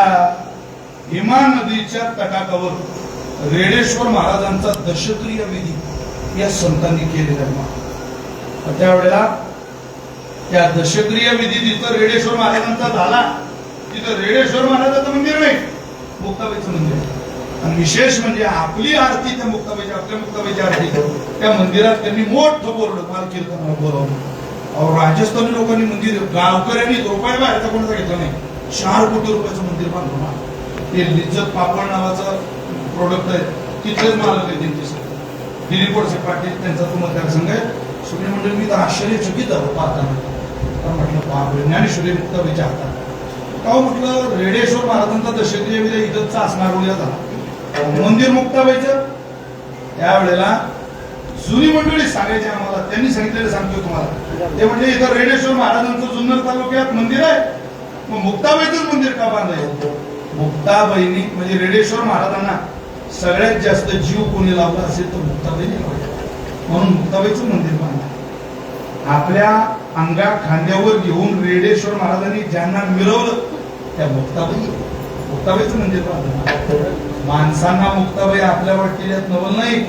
S1: भीमा नदीच्या तटाकावर रेडेश्वर महाराजांचा दशक्रिय विधी या संतांनी केलेला आहे. त्यावेळेला त्या दशक्रिय विधी जिथं रेडेश्वर महाराजांचा झाला तिथं रेडेश्वर महाराजांचं मंदिर नाही, मुक्ताबाईचं मंदिर आहे. आणि विशेष म्हणजे आपली आरती त्या मुक्ताबाईची, आपल्या मुक्ताबाईची आरती त्या मंदिरात त्यांनी मोठं बोर्ड माल कीर्तन बोलवलं. राजस्थानी लोकांनी मंदिर, गावकऱ्यांनी रुपये बाहेरचा कोणाचा घेतला नाही, 4 कोटी रुपयाचं मंदिर बांधलं. ते लिज्जत पापड नावाचं प्रोडक्ट आहे, तिथलेच मालक आहे त्यांचे दिलीप वळसे पाटील, त्यांचा तो मतदारसंघ आहे. सगळे मंडळी मी तर आश्चर्यचकित झालो पाहताना. तर म्हटलं बापरे, ज्ञानेश्वरी मुक्ताबाईच्या हातात. तेव्हा म्हटलं रेडेश्वर महाराजांचा दशक्रिय विधी इथंचा असणार उद्या झाला मंदिर मुक्ताबाईचं. त्यावेळेला जुनी मंडळी सांगायची आम्हाला, त्यांनी सांगितलेलं सांगतो तुम्हाला. ते म्हणजे इथं रेडेश्वर महाराजांचं जुन्नर तालुक्यात मंदिर आहे, मग मुक्ताबाईचंच मंदिर का बांधायचं. मुक्ताबाईंनी म्हणजे रेडेश्वर महाराजांना सगळ्यात जास्त जीव कोणी लावला असेल तर मुक्ताबाईंनी लावला, म्हणून मुक्ताबाईचं मंदिर बांधलं. आपल्या अंगा खांद्यावर घेऊन रेडेश्वर महाराजांनी ज्यांना मिरवलं त्या मुक्ताबाईचं मंदिर बांधलं. माणसांना मुक्ताबाई आपल्या वाटलेल्यात नवल नाही.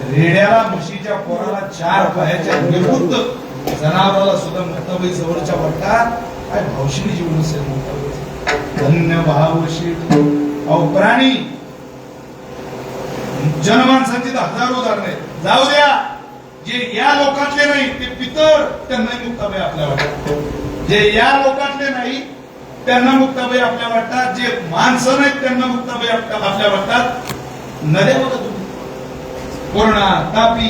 S1: रेड्याला, म्हशीच्या पोराला 4 पायाच्या निर्बुद्ध जनावराला सुद्धा मुक्ताबाई जवळच्या वाटतात. काय भावशिणी जीवन असेल मुक्ताबाईचं. धन्य भावशी. अहो प्राणी जनमानसांची 1000 उदाहरणं आहेत. जाऊ द्या, जे या लोकातले नाही ते पितर त्यांनाही मुक्ताबाई आपल्या वाटतात. जे या लोकातले नाही त्यांना मुक्ताबाई आपल्या वाटतात. जे माणसं नाहीत त्यांना मुक्ताबाई आपल्या वाटतात. नद्या बघा तुम्ही, पूर्णा, तापी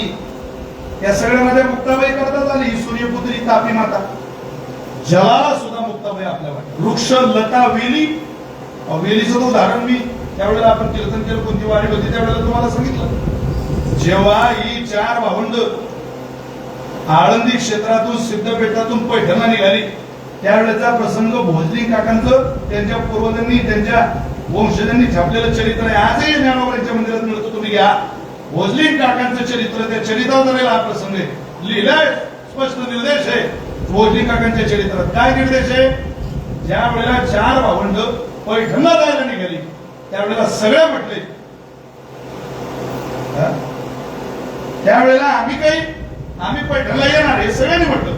S1: या सगळ्यामध्ये मुक्ताबाई करतात आली. ही सूर्यपुत्री तापी माता. जलाला सुद्धा मुक्ताबाई आपल्या वाटत. वृक्ष, लता, वेली. वेलीचं तो उदाहरण मी त्यावेळेला आपण कीर्तन केलं, कोणती वारी होती त्यावेळेला तुम्हाला सांगितलं. जेव्हा ही 4 भावंड आळंदी क्षेत्रातून सिद्धपेठातून पैठणला निघाली त्यावेळेचा प्रसंग भोजलिंग काकांचं त्यांच्या पूर्वजांनी त्यांच्या वंशजांनी छापलेलं चरित्र आहे. आजही ज्ञानोबाच्या मंदिरात मिळतो, तुम्ही घ्या. भोजलिंग काकांचं चरित्र, त्या चरित्रावरील हा प्रसंग आहे. लिहिलाय, स्पष्ट निर्देश आहे भोजलिंग काकांच्या चरित्रात. काय निर्देश आहे? ज्या वेळेला 4 भावंड पैठणला जायला निघाली त्यावेळेला सगळे म्हटले, त्यावेळेला आम्ही पैठणला येणार हे सगळ्यांनी म्हटलं.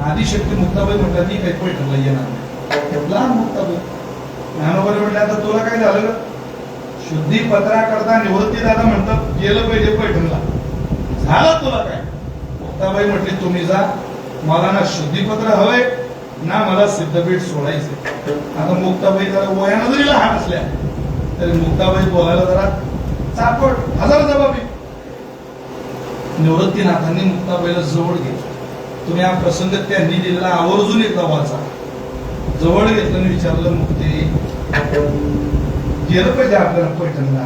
S1: आदिशक्ती मुक्ताबाई म्हटलं ती काही पैठणला येणार नाही. लहान मुक्ताबाई ज्ञानोबाई म्हटलं आता तुला काय झालं? शुद्धी पत्रा करता निवृत्ती दादा म्हणतात गेलं पाहिजे पैठणला. झालं तुला काय? मुक्ताबाई म्हटली तुम्ही जा, मला ना शुद्धीपत्र हवंय ना मला सिद्धपीठ सोडायचंय. आता मुक्ताबाई जरा वयानं जरी लहान असल्या तरी मुक्ताबाई बोलायला जरा चापट, हजार जबाबी. निवृत्तीनाथांनी मुक्ताबाईला जवळ घेतलं. तुम्ही हा प्रसंग त्यांनी दिलेला आवर्जून एकदा वाचा. जवळ घेतलं आणि विचारलं मुक्ते गेलं पाहिजे आपल्याला पैठणला,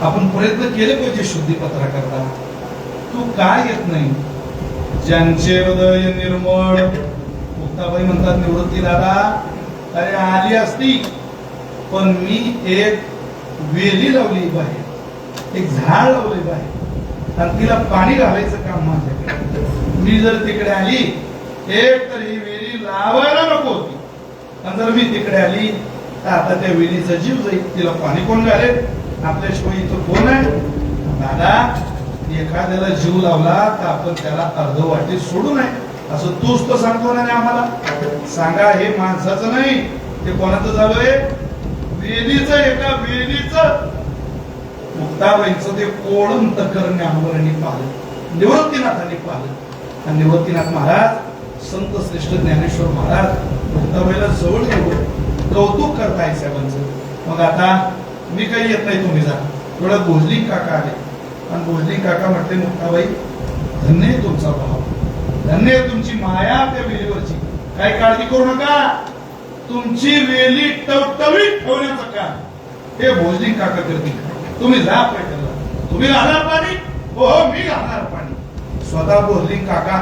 S1: आपण प्रयत्न केले पाहिजे शुद्धीपत्रा करता, तू काय येत नाही? ज्यांचे हृदय निर्मळ. मुक्ताबाई म्हणतात निवृत्ती दादा अरे आली असती पण मी एक वेली लावली बाहेर, एक झाड लावले बाहेर आणि तिला पाणी घालायचं काम माझ्याकडे. मी जर तिकडे आली एक तर ही वेली लावायला नको होती, आणि जर मी तिकडे आली तर आता त्या वेलीचा जीव जाईल. तिला पाणी कोण घालेल? आपल्याशिवाय इथं कोण आहे? दादा एखाद्याला जीव लावला तर आपण त्याला अर्धवाटी सोडू नये असं तूच तर सांगतो ना आम्हाला. सांगा हे माणसाचं नाही ते कोणाचं झालंय? वेलीचं. एका वेलीचं. मुक्ताबाईंचं ते कोळम तकर ज्ञानोबांनी पाहिलं, निवृत्तीनाथांनी पाहिलं. आणि निवृत्तीनाथ महाराज संत श्रेष्ठ ज्ञानेश्वर महाराज मुक्ताबाईला जवळ घेऊन कौतुक करताय साहेबांचं. मग आता मी काही येत नाही, तुम्ही जा. थोडं भोजलिंग काका आले आणि भोजलिंग काका म्हटले मुक्ताबाई धन्य आहे तुमचा भाव, धन्य आहे तुमची माया त्या वेलीवरची. काही काळजी करू नका, तुमची वेली टवटवीत ठेवण्याचं काम हे भोजलिंग काका करतील. तुम्ही जा पैठणला. तुम्ही घालणार पाणी? हो मी घालणार पाणी. स्वतः भोजलिंग काका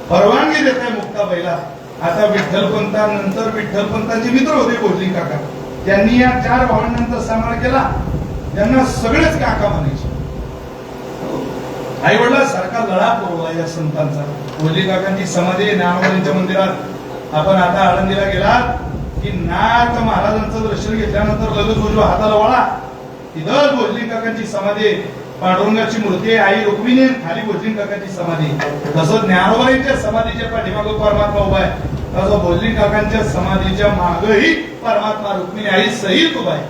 S1: परवानगी देत आहे मुक्ताबाईला. आता विठ्ठलपंता नंतर विठ्ठलपंतांचे मित्र होते भोजलिंग काका. त्यांनी या 4 भावंडांचा सांभाळ केला. त्यांना सगळेच काका म्हणायचे. आई वडिलांसारखा लढा पुरवला या संतांचा. भोजलिंग काकांची समाधी ज्ञानोबांच्या मंदिरात. आपण आता आळंदीला गेलात की नाथ महाराजांचं दर्शन घेतल्यानंतर लगेच उजव्या हाताला वळा, तिथं भोजलिंग काकांची समाधी, पांडुरंगाची मूर्ती आहे, आई रुक्मिणी, खाली भोजलिंग काकांची समाधी. तसं ज्ञानोबांच्या समाधीच्या पाठीमागे परमात्मा उभा आहे, तसं भोजलिंग काकांच्या समाधीच्या मागही परमात्मा रुक्मिणी आई सहित उभा आहे.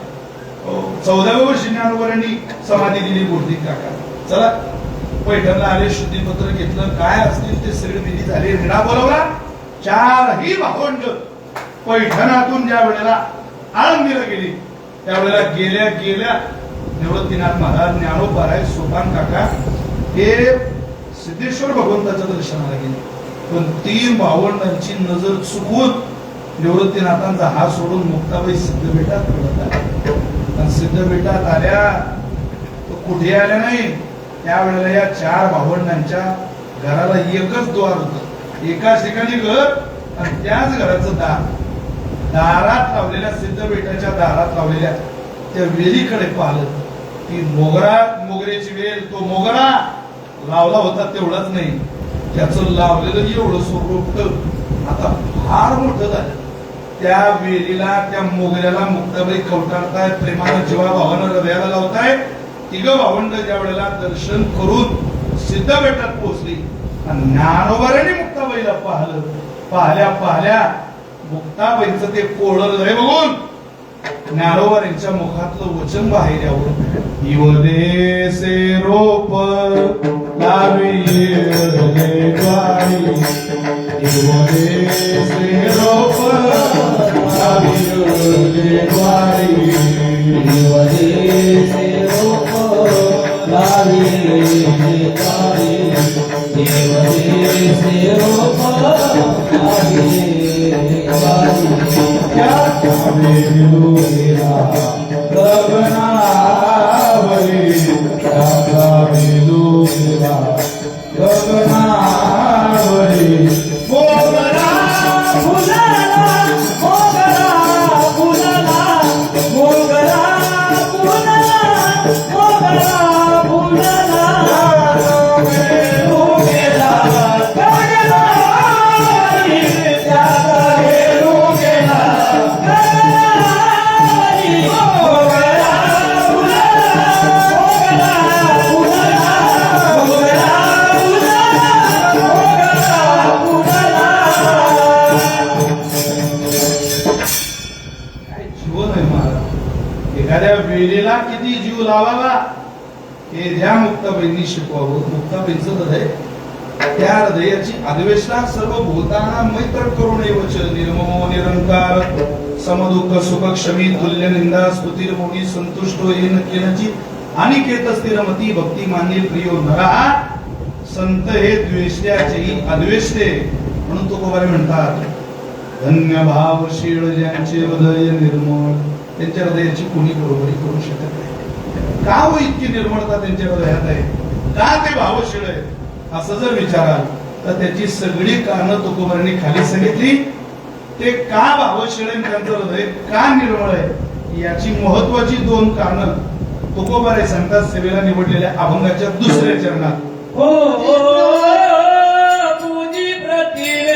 S1: 14व्या वर्षी ज्ञानोबांनी समाधी दिली भोजलिंग काका. चला पैठणला आले, शुद्धीपत्र घेतलं, काय असतील ते सगळे विधी झाले, विडा बोलवला. 4ही भावंड पैठणातून ज्या वेळेला आळंदीला गेली त्यावेळेला गेल्या निवृत्तीनाथ महाराज, ज्ञानोबाराय, सोपान काका हे सिद्धेश्वर भगवंताच्या दर्शनाला गेले. पण 3 भावंडांची नजर चुकवून निवृत्तीनाथांचा हात सोडून मुक्ताबाई सिद्धपेठात पडत आल्या. आणि सिद्धपेठात आल्या तो कुठे आल्या नाही. त्यावेळेला या 4 भावंडांच्या घराला एकच द्वार होतं, एकाच ठिकाणी घर आणि त्याच घराचं दार. दारात लावलेल्या सिद्धपेठाच्या दारात लावलेल्या त्या वेलीकडे पाहिलं. ती मोगऱ्याची वेल, तो मोगरा लावला होता तेवढाच नाही, त्याचं लावलेलं एवढं स्वरूप आता फार मोठं झालं. त्या वेलीला, त्या मोगऱ्याला मुक्ताबाई कवटाळताय, प्रेमानं जीवाभावानं हृदयाला लावताय. 3 भावंड ज्या वेळेला दर्शन करून सिद्धपेठात पोहोचली आणि ज्ञानोबारांनी मुक्ताबाईला पाहिलं. पाहल्या मुक्ताबाईंचं ते कोळं हृदय बघून ज्ञानोबारांच्या मुखातलं वचन बाहेर यावं, इवदे से रोप लाविये द्वारी, इवदे से रोप लाविये द्वारी,
S2: इवदे से रोप
S1: एखाद्या वेळेला किती जीव लावावा हे ज्या मुक्ताबाईंनी शिकवावं. मुक्ताबाईंचं हृदय, त्या हृदयाची अधिवेशना सर्व भूताना मैत्र करून एवच निर्ममो निरंकार समदुःख सुख क्षमी तुल्य निंदा स्तुतीर मोडी संतुष्टो येन केनची अनिकेत स्थिरमती भक्ती मानली प्रियो नरा. संत हे द्वेष्ट्याचे अधिवेशते म्हणून तुकोबारे म्हणतात धन्य भावशील ज्यांचे हृदय निर्मळ. त्यांच्या हृदयाची कोणी बरोबरी करू शकत नाही. का हो इतकी निर्मळता त्यांच्या हृदयात आहे, का ते भावशीळ आहे असं जर विचाराल तर त्याची सगळी कारणं तुकोबारांनी खाली सांगितली. ते का भावशीळ आहे, त्यांचं हृदय का निर्मळ आहे याची महत्वाची 2 कारणं तुकोबारे सांगतात सेवेला निवडलेल्या अभंगाच्या 2ऱ्या चरणात.
S2: पूजी प्रतिमे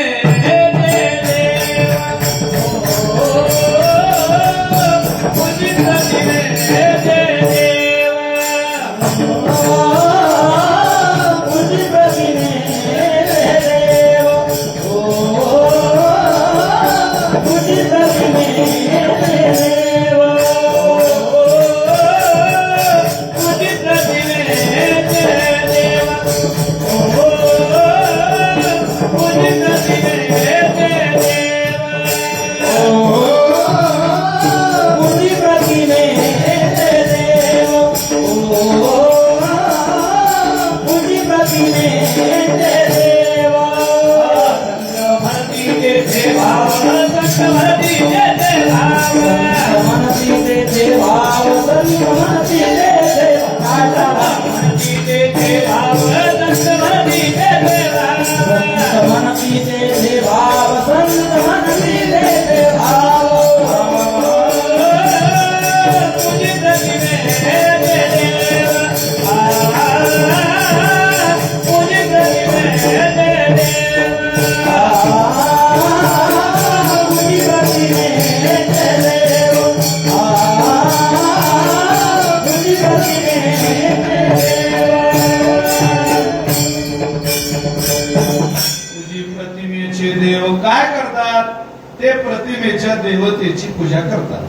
S1: प्रतिमेच्या देवतेची पूजा करतात,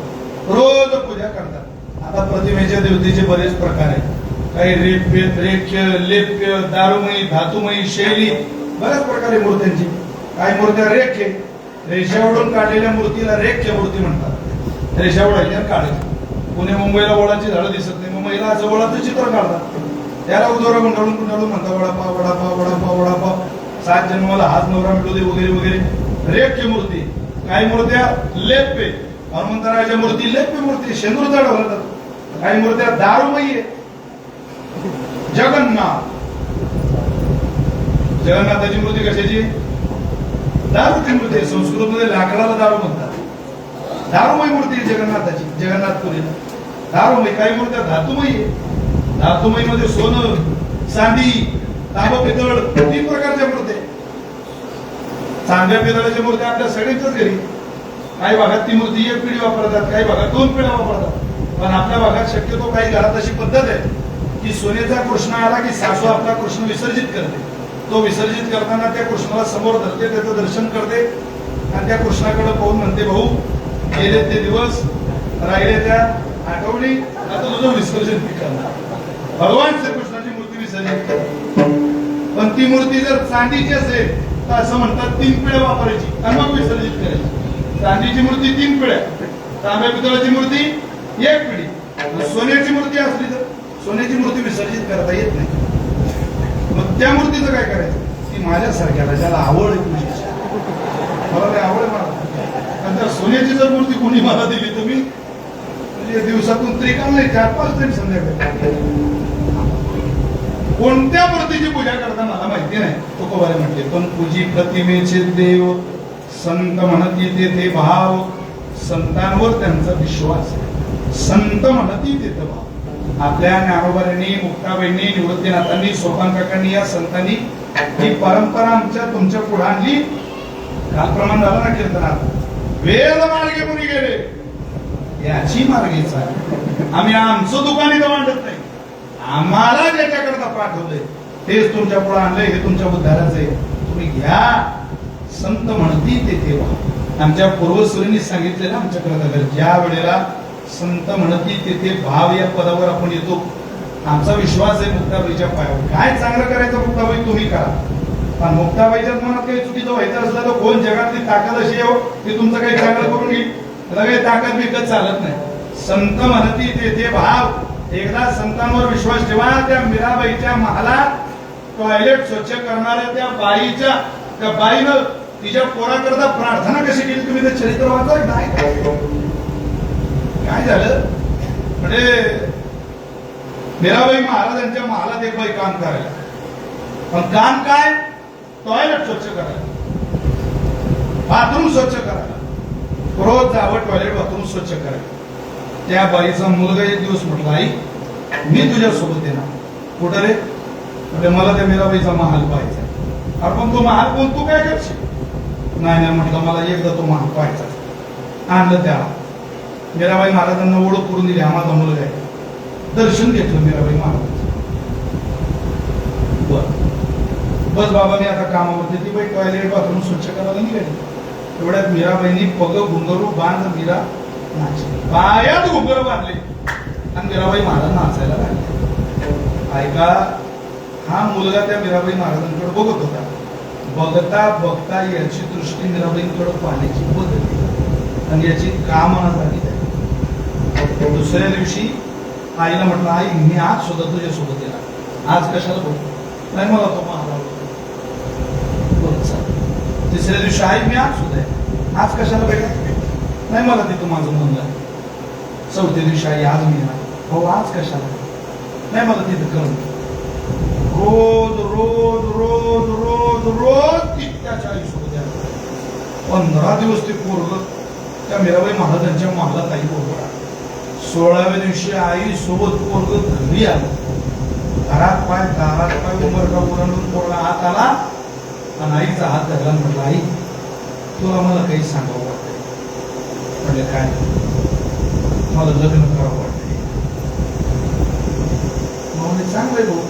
S1: रोज पूजा करतात. आता प्रतिमेच्या देवतेचे बरेच प्रकार आहेत. काही रेख्य लेप्य दारुमयी धातुमयी शैली बऱ्याच प्रकारे मूर्त्यांची. काही मूर्त्या रेख्य रेषावडून काढलेल्या मूर्तीला रेख्य मूर्ती म्हणतात. रेषा ओढायची आणि काढायची. पुणे मुंबईला वडाची झाडं दिसत नाही, मुंबईला असं वडाचं चित्र काढतात. त्याला उदोरा गुंडाळून गुंडाळून म्हणतात वडापाव वडापाव वडापाव वडापाव. 7 जन्माला हात नवरा मिळू दे वगैरे वगैरे रेख्य मूर्ती. काही मूर्त्या लेप्य हनुमंतराच्या मूर्ती लेप्य मूर्ती शेंदूर झाड घालतात. काही मूर्त्या दारुमयी आहे. जगन्नाथाची मूर्ती कशाची? दारूची मूर्ती आहे. संस्कृतमध्ये लाकडाला दारू म्हणतात. दारूमयी मूर्ती आहे जगन्नाथाची. जगन्नाथपुरीला दारूमयी. काही मूर्त्या धातुमयी आहे. धातुमयी मध्ये सोनं चांदी तांब पितळ 3 प्रकारच्या मूर्त्या. चांगल्या पितळाच्या मूर्त्या आपल्या सगळ्यांच्याच घरी. काही भागात ती मूर्ती 1 पिढी वापरतात, काही भागात 2 पिढ्या वापरतात. पण आपल्या भागात शक्यतो काही घरात अशी पद्धत आहे की सोन्याचा कृष्ण आला की सासू आपला कृष्ण विसर्जित करते. तो विसर्जित करताना त्या कृष्णाला समोर धरते, त्याचं दर्शन करते आणि त्या कृष्णाकडे पाहून म्हणते भाऊ गेले ते दिवस राहिले त्या आठवणी, आता तुझं विसर्जन करणार. भगवान श्रीकृष्णाची मूर्ती विसर्जित करते. पण ती मूर्ती जर चांदीची असेल तर असं म्हणतात 3 पिढ्या वापरायची आणि मग विसर्जित करायची. चांदीची मूर्ती 3 पिढ्या, तांब्या पितळाची मूर्ती 1 पिढी. सोन्याची मूर्ती असली तर सोन्याची मूर्ती विसर्जित करता येत नाही. मग त्या मूर्तीचं काय करायचं? ती माझ्यासारख्याला ज्याला आवड आहे पूजेची, मला लय आवड आहे मला, आणि त्या सोन्याची जर मूर्ती कोणी मला दिली तर मी म्हणजे दिवसातून त्रिकाल नाही 4-5 तरी संध्याकाळी. कोणत्या मूर्तीची पूजा करता मला माहिती नाही. तुकोबारे म्हटले, पण पूजी प्रतिमेचे देव संत म्हणती ते भाव, संतांवर त्यांचा विश्वास. संत म्हणती ते भाव. आपल्या ज्ञानोबांनी, मुक्ताबाईंनी, निवृत्तीनाथांनी, सोपान काकांनी, या संतांनी ही परंपरा आमच्या तुमच्या पुढे आणली. काल प्रमाण झालं ना कीर्तनात, वेद मार्गे मुनी गेले, याची मार्गेचा आम्ही आमचं दुकान इथं मांडत नाही. आम्हाला ज्याच्याकरता पाठवलंय तेच तुमच्या पुढे आणलंय. हे तुमच्या उद्धाराचं आहे, तुम्ही घ्या. संत म्हणती ते तेव्हा आमच्या पूर्वसुरींनी सांगितलेलं आमच्याकडे ज्या वेळेला संत म्हणती ते भाव या पदावर आपण येतो, आमचा विश्वास आहे मुक्ताबाईच्या पायावर. काय चांगलं करायचं मुक्ताबाई तुम्ही करा, पण मुक्ताबाईच्या मनात काही चुकीचं व्हायचं असलं तर कोण जगातली ताकद अशी आहे की तुमचं काही चांगलं करून घेईल, त्याला काही ताकद विकत चालत नाही. संत म्हणती ते भाव. एकदा संतांवर विश्वास ठेवा. त्या मीराबाईच्या महालात टॉयलेट स्वच्छ करणाऱ्या त्या बाईनं तिच्या पोराकरता प्रार्थना कशी केली तुम्ही ते चरित्र वाचा. नाही काय झालं म्हणजे मीराबाई महाराजांच्या महालात एक बाई काम करायला, पण काम काय? टॉयलेट स्वच्छ करायला, बाथरूम स्वच्छ करायला. रोज जावं टॉयलेट बाथरूम स्वच्छ करायला. त्या बाईचा मुलगा एक दिवस म्हटला, आई मी तुझ्यासोबत येणार. कुठं रे? म्हणजे मला त्या मीराबाईचा महाल पाहायचा. अरे पण तो महाल कोण, तू काय करशील? नाही म्हटलं, मला एकदा तो महाल पाहायचा. आणलं त्याला. मीराबाई महाराजांना ओळख करून दिली, हा माझा मुलगा आहे. दर्शन घेतलं मीराबाई महाराजांचं. बस बाबा मी आता कामावरती. ती बाई टॉयलेट बाथरूम स्वच्छ करायला निघाली. तेवढ्यात मीराबाईंनी पग घुंगरू बांध मीरा नाचली. पायात घुंगर बांधले आणि मीराबाई महाराज नाचायला लागले. ऐका, हा मुलगा त्या मीराबाई महाराजांकडे बघत होता. बघता बघता याची दृष्टी मीराबाईंकडे पाहण्याची बदलली आणि याची कामना झाली. दुसऱ्या दिवशी आईला म्हटलं, आई मी आज सुद्धा तुझ्यासोबत येणार. आज कशाला बघ? नाही मला तो महाराज. तिसऱ्या दिवशी आई मी आज सुद्धा आहे. आज कशाला भेटा? नाही मला तिथं माझं मन लागलं. चौथ्या दिवशी आई आज मी येणार. हो आज कशाला? नाही मला तिथं करून. रोज रोज रोज रोज रोज ती त्याच्या आईसोबत यायला. 15 दिवस ते पोरग त्या मीराबाई महाराजांच्या महालात आई बरोबर. 16व्या दिवशी आई सोबत पोरग घरी आलं. दारात पाय उमरका ओरडून पोरगा हात आला आणि आईचा हात धरला. म्हटलं, आई तुला मला काही सांगावं वाटतंय. म्हणजे काय? मला लग्न करावं वाटतंय. म्हणजे चांगलंय भाऊ,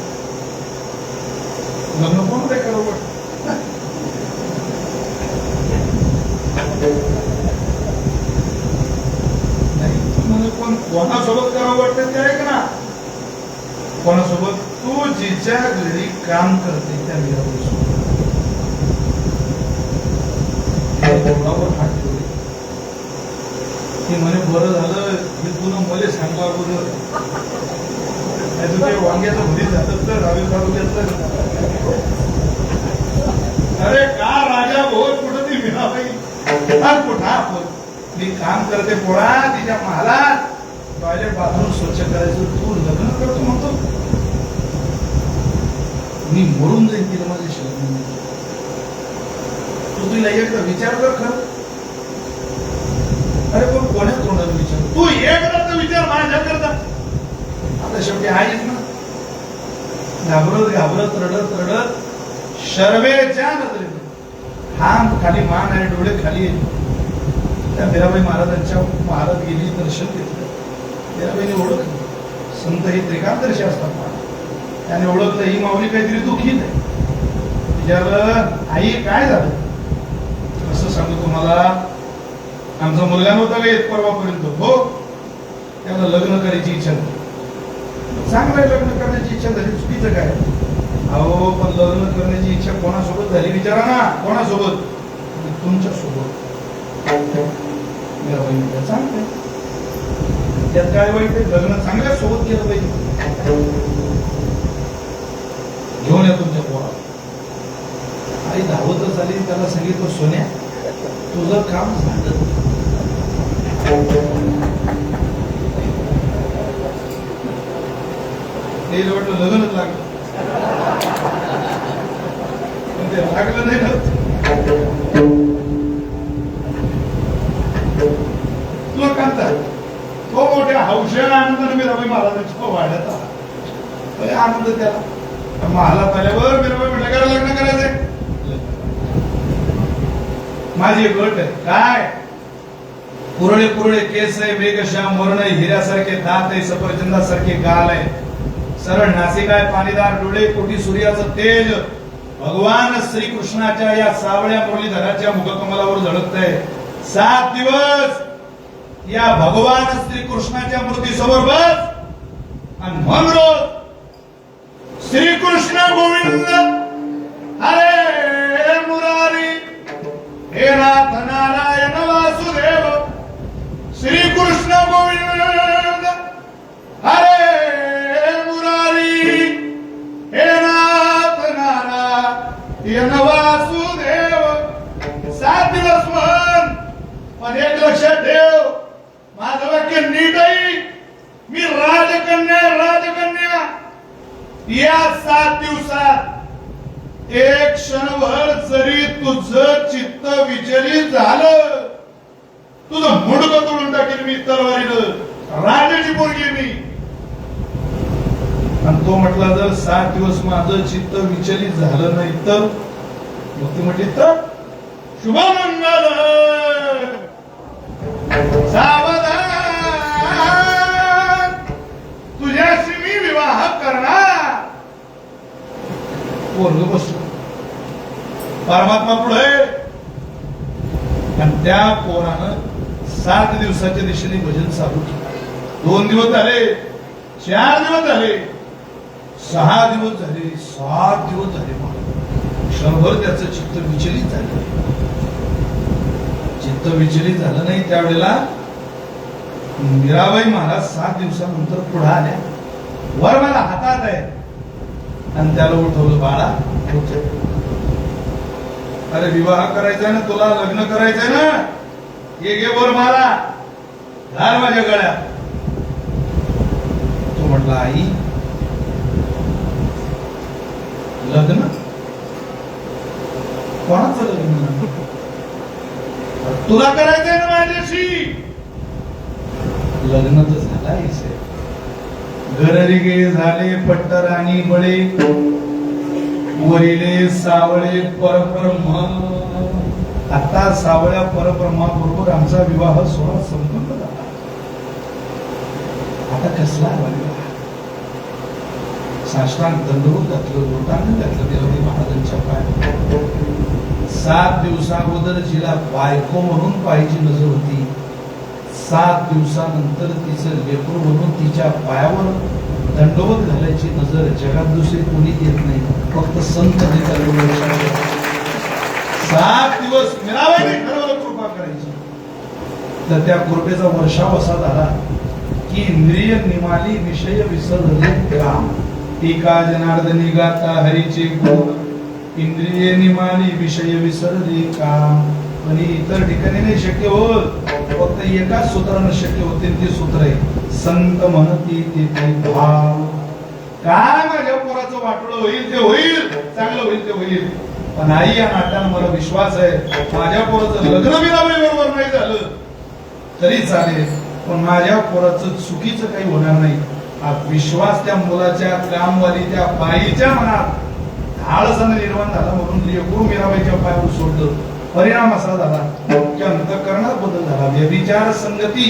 S1: लग्न कोण काय करावं वाटत? नाही म्हणजे कोण कोणासोबत करावं वाटतं ते ऐक ना. कोणासोबत? तू जिच्या घरी काम करते त्या मीराबाईसोबत. बोर्डावर हात ठेवले. ती म्हणे बरं झालं मी तुला मला सांगला अगोदर. नाही वांग्याचं भरीत जातात तर रावी काढून घेतलं. अरे का राजा भोर कुठं ती मीराबाई कुठं आपण मी काम करते पोळा तिच्या महालात टॉयलेट बाथरूम स्वच्छ करायचं. तू लग्न करतो म्हणतो मी मरून जाईन तिला माझे लग्न. तू तिला एकदा विचार कर खरं. अरे पण कोण्या तोंडाने विचार? तू एकदा तर विचार माझ्या करता. आता शेवटी आहेच ना. घाबरत रडत शर्वेच्या नजरेने हा खाली मान आहे, डोळे खाली त्या मीराबाई महाराजांच्या महाराज गेली, दर्शन घेतलं. मीराबाईने ओळखलं संत हे त्रिकालदर्शी असतात. त्याने ओळखलं ही माऊली काहीतरी दुःखीत आहे. विचारलं, आई काय झालं? असं सांगू तुम्हाला, आमचा मुलगा नव्हता का येत परवापर्यंत? हो. त्याला लग्न करायची इच्छा झाली. चांगलं आहे, लग्न करण्याची इच्छा झाली, चुकीचं काय? अहो पण लग्न करण्याची इच्छा कोणासोबत झाली विचारा ना. कोणासोबत? तुमच्या सोबत. चांगलं त्यात काय वाईट? लग्न चांगल्या सोबत केलं पाहिजे. घेऊन या तुमच्या पोराला. आई धावतच आली, त्याला सांगितलं सोन्या तुझं काम झालं. ते वाटलं लग्नच लागलं, पण ते लागलं नाही ना. तुला कांता तो मोठ्या हौशेला आनंदाने मीराबाई महाराजांच्या वाड्यात आला. आनंद त्याला महालात आल्यावर मीराबाई म्हटलं का लग्न करायचंय. माझी एक अट आहे. काय? कुरळे कुरळे केस आहे, मेघश्याम वर्ण आहे, हिऱ्यासारखे दात आहे, सफरचंदासारखे गाल आहे, सरळ नासिका आहे, पाणीदार डोळे, कोटी सूर्याचं तेज भगवान श्रीकृष्णाच्या या सावळ्या मुरलीधराच्या मुखकमलावर झळकत आहे. 7 दिवस या भगवान श्रीकृष्णाच्या मूर्तीसमोर बस आणि मग रोज श्रीकृष्ण गोविंद हरे मुरारी हे नाथ नारायण वासुदेव श्रीकृष्ण गोविंद हरे मुरारी हे नाथ नारायण वासुदेव. 7 दिवस म्हण, पण एक लक्षात ठेव, माझं वाक्य नीट आहे. मी राजकन्या राजकन्या या 7 दिवसात एक क्षणभर जरी तुझं चित्त विचलित झालं, तुझं मुंडकं तोडून टाकेल मी तलवारीनं. राजाची पोरगी मी. आणि तो म्हटला जर 7 दिवस माझं चित्त विचलित झालं नाही तर, मग ती म्हटली तर शुभमंगल सावधान, तुझ्याशी मी विवाह करणार. पोरग बसलो परमात्मा पुढे, आणि त्या पोरानं 7 दिवसाच्या दिशेने भजन चालू केलं. 2 दिवस झाले, 4 दिवस झाले, 6 दिवस झाले, 7 दिवस झाले. क्षणभर त्याचं चित्त विचलित झालं. चित्त विचलित झालं नाही त्यावेळेला मीराबाई महाराज 7 दिवसानंतर पुढे आल्या. वर मला हातात आहे आणि त्याला उठवलं. बाळा उठ. अरे विवाह करायचा ना तुला, लग्न करायचंय ना, हे घे वर मला, घाल माझ्या गळ्यात. तो म्हटला आई लग्न कोणाचं लग्न? तुला करायचंय ना माझ्याशी. लग्न तर झालं इसे. घररिगे झाले पट्टर आणि बळे, वरिले सावळे परब्रह्म. आता सावळ्या परब्रह्मा बरोबर आमचा विवाह सोहळा संपन्न झाला. आता कसला विवाह? साष्टांग दंडवत घातलं, लोटांग घातलं देवदेव महाराजांच्या पायात. 7 दिवसाअगोदर जिला बायको म्हणून पाहायची नजर होती, 7 दिवसानंतर तिचं लेकरू म्हणून तिच्या पायावर दंडवत घालायची नजर जगात दुसरी कोणी येत नाही, फक्त संत देतात. 7 दिवस मीराबाईने ठरवलं कृपा करायची. तर त्या कृपेचा वर्षाव असा झाला की इंद्रिय निमाली विषय विसरले राम. टीका जनार्दनी गाता हरीचे गुण, इंद्रिय निमाली विषय विसरले काम. आणि इतर ठिकाणी नाही शक्य होत, फक्त एकाच सूत्रानं शक्य होते. ते सूत्र आहे संत म्हणती ते भाव. काय माझ्या पोराचं वाटोळं होईल ते होईल, चांगलं होईल ते होईल, पण आई या नात्यानं मला विश्वास आहे माझ्या पोराचं लग्न मीराबाई बरोबर नाही झालं तरी चालेल, पण माझ्या पोराचं चुकीचं काही होणार नाही हा विश्वास त्या मुलाच्या कामवाली त्या बाईच्या मनात धाडसानं निर्माण झाला. म्हणून लेकरू मीराबाईच्या पायावर सोडलं. परिणाम असा झाला की अंतःकरणात बदल झाला. व्यभिचार संगती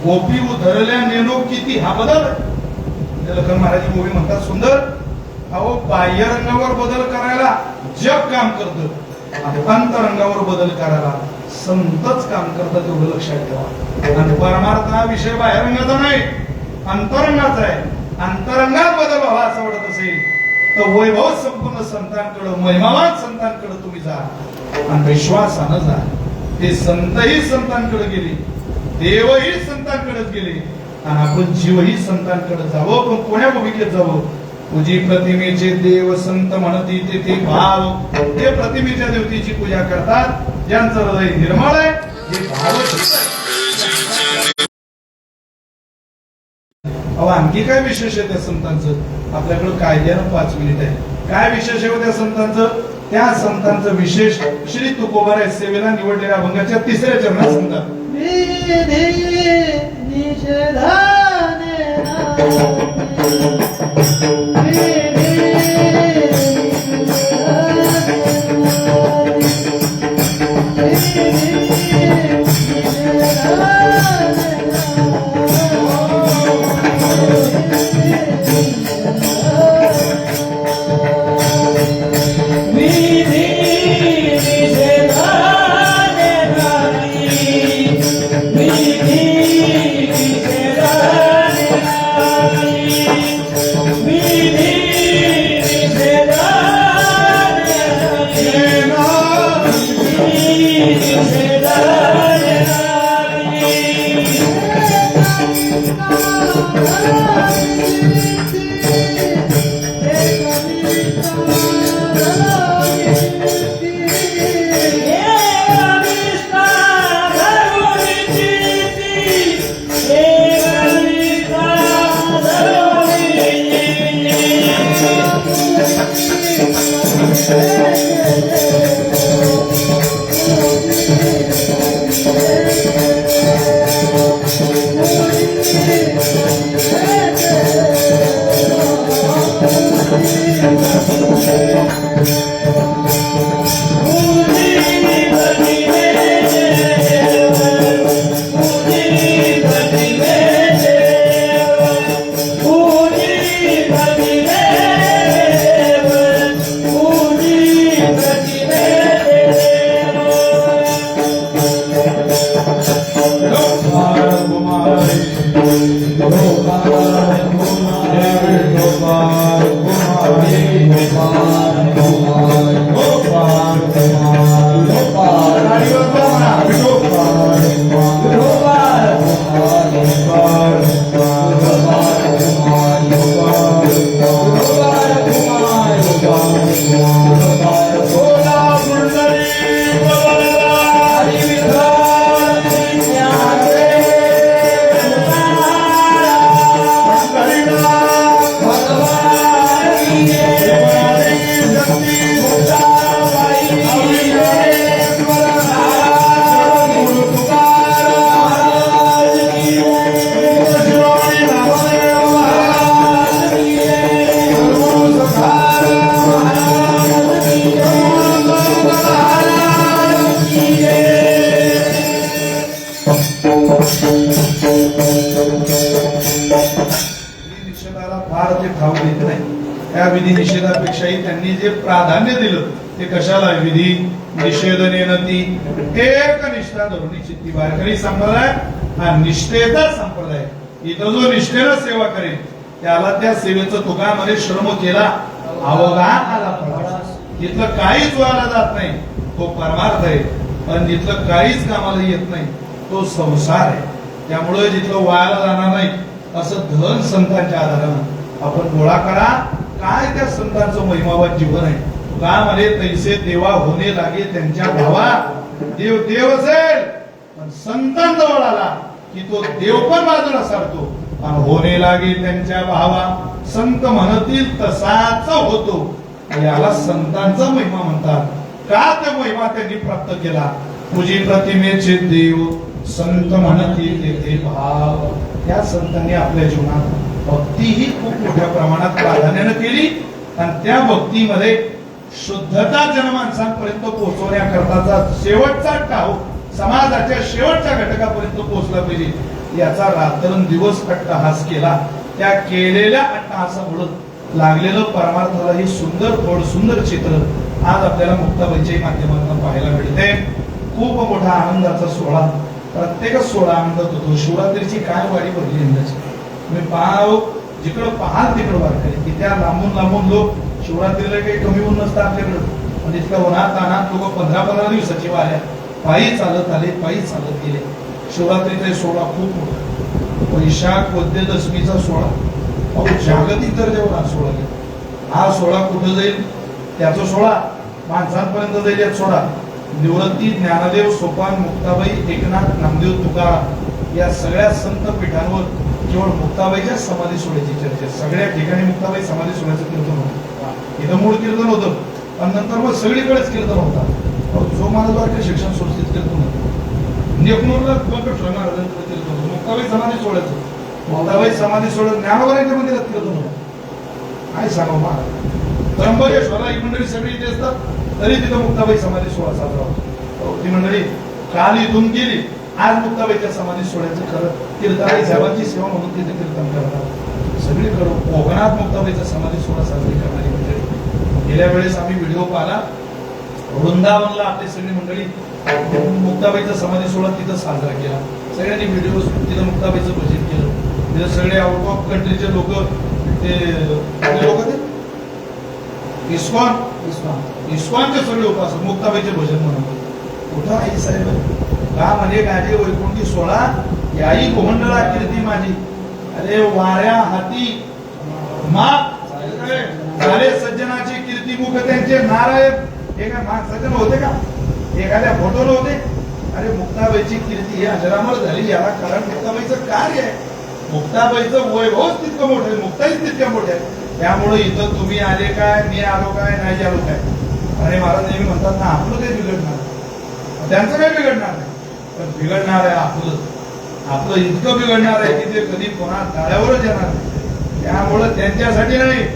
S1: गोपी उधरल्या नेनो किती, हा बदल. लखन महाराज गोपी म्हणतात सुंदर, अहो बाह्य रंगावर बदल करायला जग काम करतं, अंतरंगावर बदल करायला संतच काम करतात, एवढं लक्षात ठेवा. आणि परमार्थ हा विषय बाह्यरंगाचा नाही, अंतरंगाचा आहे. अंतरंगात बदल व्हावा असं वाटत असेल तर वैभव संपूर्ण संतांकडे, महिमावान संतांकडे तुम्ही जा आणि विश्वासानं जा. ते संतही संतांकडे गेले, देवही संतांकडेच गेले, आणि आपण जीवही संतांकडे जावं, पण कोण्या भूमिकेत जावं? पूजी प्रतिमेचे देव संत म्हणती ते भाव. ते प्रतिमेच्या देवतेची पूजा करतात ज्यांचं हृदय निर्मळ आहे, हे भाव अहो. आणखी काय विशेष आहे त्या संतांचं? आपल्याकडे कायद्यानं 5 मिनिट आहे. काय विशेष आहे त्या संतांचं? त्या संतांचं विशेष श्री तुकोबाराय सेवेला निवडलेल्या अभंगाच्या 3ऱ्या चरणात सांगतात. त्या विधी निषेधापेक्षाही त्यांनी जे प्राधान्य दिलं ते कशाला? विधी निषेध नेनती एक निष्ठा धरुणी चित्ती. वारकरी संप्रदाय हा निष्ठेचा संप्रदाय. इथं जो निष्ठेनं सेवा करेल त्याला त्या सेवेचं तुकामध्ये श्रम केला अवघा आला पडला. जिथलं काहीच व्हायला जात नाही तो परमार्थ आहे, पण जिथलं काहीच कामाला येत नाही तो संसार आहे. त्यामुळे जिथलं वायाला जाणार नाही असं धन संतांच्या आधारानं आपण गोळा करा. काय त्या संतांचं महिमावान जीवन आहे. तुकामध्ये तैसे देवा होणे लागे त्यांच्या भावा. देव देव असेल पण संतांजवळ आला की तो देव पण बाजूला सारतो आणि होणे लागे त्यांच्या भावा. संत म्हणतील तसाच होतो. याला संतांचा महिमा म्हणतात. का ते महिमा त्यांनी प्राप्त केला? पूजी प्रतिमेचे देव संत म्हणतील तेथे भाव. त्या संतांनी आपल्या जीवनात भक्ती ही खूप मोठ्या प्रमाणात प्राधान्याने केली आणि त्या भक्तीमध्ये शुद्धता जनमानसांपर्यंत पोहोचवण्याकरताचा शेवटचा टाव समाजाच्या शेवटच्या घटकापर्यंत पोहोचला पाहिजे याचा रात्रंदिवस अट्टहास केला. त्या केलेल्या अट्टहासामुळे लागलेलं परमार्थाला ही सुंदर फळ सुंदर चित्र आज आपल्याला मुक्ताबाईच्या माध्यमातून पाहायला मिळते. खूप मोठा आनंदाचा सोहळा. प्रत्येक सोहळा आनंदात होतो. शिवरात्रीची काय वाडी भरली यंदाची. तुम्ही पाहाव जिकडं पाहाल तिकडं वारकरी की त्या लांबून लांबून लोक. शिवरात्रीला काही कमी ऊन नसतं आपल्याकडं, पण इतक्या उन्हात तानात लोक 15-15 दिवसाची वाऱ्या पायी चालत आले, पायी चालत गेले. शिवरात्रीचा सोहळा खूप मोठा. वैशाख वद्य दशमीचा सोहळा अहो जागतिक दर्जावर हा सोहळा गेला. हा सोहळा कुठं जाईल त्याचा सोहळा माणसांपर्यंत जाईल यात सोहळा. निवृत्ती ज्ञानदेव सोपान मुक्ताबाई एकनाथ नामदेव तुकाराम या सगळ्या संत पीठांवर केवळ मुक्ताबाईच्या समाधी सोहळ्याची चर्चा. सगळ्या ठिकाणी मुक्ताबाई समाधी सोहळ्याचं कीर्तन होतं. इथं मूळ कीर्तन होतं पण नंतर मग सगळीकडेच कीर्तन होता. जो महाराज शिक्षण संस्थेत कीर्तन होतं. नेकनूरला महाराजांचं कीर्तन होतं. मुक्ताबाई समाधी सोहळ्याचं. मुक्ताबाई समाधी सोहळ्यात ज्ञानोबाच्या मंदिरात कीर्तन होतं. काय सांगा महाराज त्र्यंबकेश्वरला ही मंडळी सगळी इथे असतात तरी तिथं मुक्ताबाई समाधी सोहळा साजरा होतो. ती मंडळी काल इथून गेली आज मुक्ताबाईच्या समाधी सोहळ्याचं खरं कीर्तन साहेबांची सेवा म्हणून तिथे कीर्तन करतात. सगळीकडे कोकणात मुक्ताबाईचा समाधी सोहळा साजरी करणारी मंडळी. गेल्या वेळेस आम्ही व्हिडिओ पाहिला वृंदावनला आपली सगळी मंडळी मुक्ताबाईचा समाधी सोहळा तिथं साजरा केला. सगळ्यांनी व्हिडिओ तिथं मुक्ताबाईचं भजन केलं. तिथं सगळे आउट ऑफ कंट्रीचे लोक ते लोक ते इस्कॉनचे सगळे उपासक मुक्ताबाईचे भजन म्हणून कुठं आई साहेब का म्हणजे गाडी वैकुंठी सोळा याही गोमंडळा कीर्ती माझी. अरे वाऱ्या हाती माप झाले सज्जनाची कीर्ती मुख त्यांचे नारायण. हे काय माग सज्जन होते का एखाद्या फोटोला होते. अरे मुक्ताबाईची कीर्ती ही अजरामर झाली याला कारण मुक्ताबाईचं कार्य आहे. मुक्ताबाईचं वैभवच तितकं मोठं आहे. मुक्ताईच तितक्या मोठ्या आहे. त्यामुळे इथं तुम्ही आले काय मी आलो काय नाही आलो काय. आणि महाराज नेहमी म्हणतात ना आपलं काही बिघडणार त्यांचं काही बिघडणार नाही पण बिघडणार आहे आपलं इतकं बिघडणार आहे की ते कधी कोणा ताळ्यावरच येणार नाही. त्यामुळं त्यांच्यासाठी नाही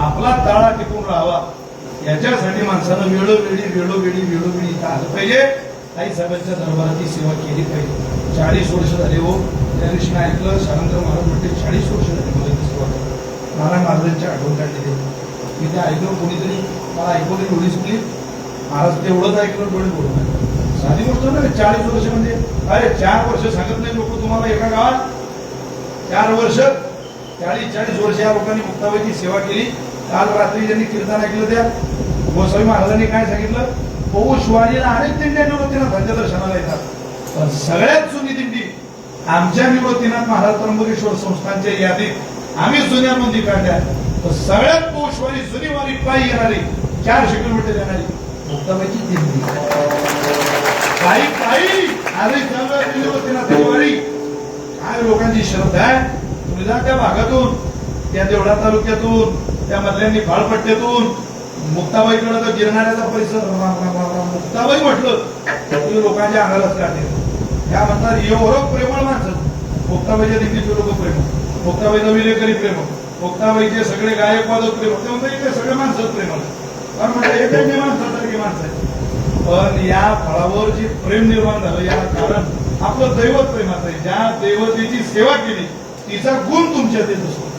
S1: आपला ताळा टिकून राहावा याच्यासाठी माणसानं वेळोवेळी इथं आलं पाहिजे. काही साहेबांच्या दरबाराची सेवा केली पाहिजे. 40 वर्ष झाले हो त्या दिवशी ऐकलं शानंतर महाराज म्हणते 40 वर्ष झाले मला सेवा नारायण महाराजांची आठवण काढलेली. मी ते ऐकलं कोणीतरी मला ऐकवली डोळी सुटली. महाराज तेवढंच ऐकलं डोळे बोलून साधी गोष्ट नाही. 40 वर्ष म्हणजे अरे 4 वर्ष सांगत नाही लोक तुम्हाला एका गावात 4 वर्ष 40 वर्ष या लोकांनी मुक्ताबाईची सेवा केली. काल रात्री ज्यांनी कीर्तन ऐकलं त्या गोसावी महाराजांनी काय सांगितलं पौषवारीला अनेक दिंड्या निवृत्तीनाथांच्या दर्शनाला येतात पण सगळ्यात जुनी दिंडी आमच्या निवृत्तीनाथ महाराज त्र्यंबकेश्वर संस्थांच्या यादीत आम्ही जुन्या नोंदी काढल्या तर सगळ्यात पौषवारी जुनी वारी पायी येणारी 400 किलोमीटर येणारी मुक्ताबाईची दिंडी पायी आजही चालू आहे निवृत्तीनाथाची वारी. काय लोकांची श्रद्धा आहे. तुम्ही जा त्या भागातून त्या देवळा तालुक्यातून त्या मधल्यांनी फाळपट्ट्यातून मुक्ताबाईकडे तर गिरणाऱ्याचा परिसर मुक्ताबाई म्हटलं तुम्ही लोकांच्या अंगालाच काढले. त्या म्हणतात एवढं प्रेमळ माणसं मुक्ताबाईच्या दिंडीचे लोक प्रेमळ मुक्ताबाईचा विलेकरी प्रेमळ मुक्ताबाईचे सगळे गायक वादक प्रेमळ ते म्हणतात इथे सगळे माणसं प्रेमळ कारण म्हटलं हे काही माणसासारखी माणसं आहे. पण या फळावर जे प्रेम निर्माण झालं याला कारण आपलं दैवत प्रेमाचं आहे. ज्या दैवतेची सेवा केली तिचा गुण तुमच्यात येत असतो.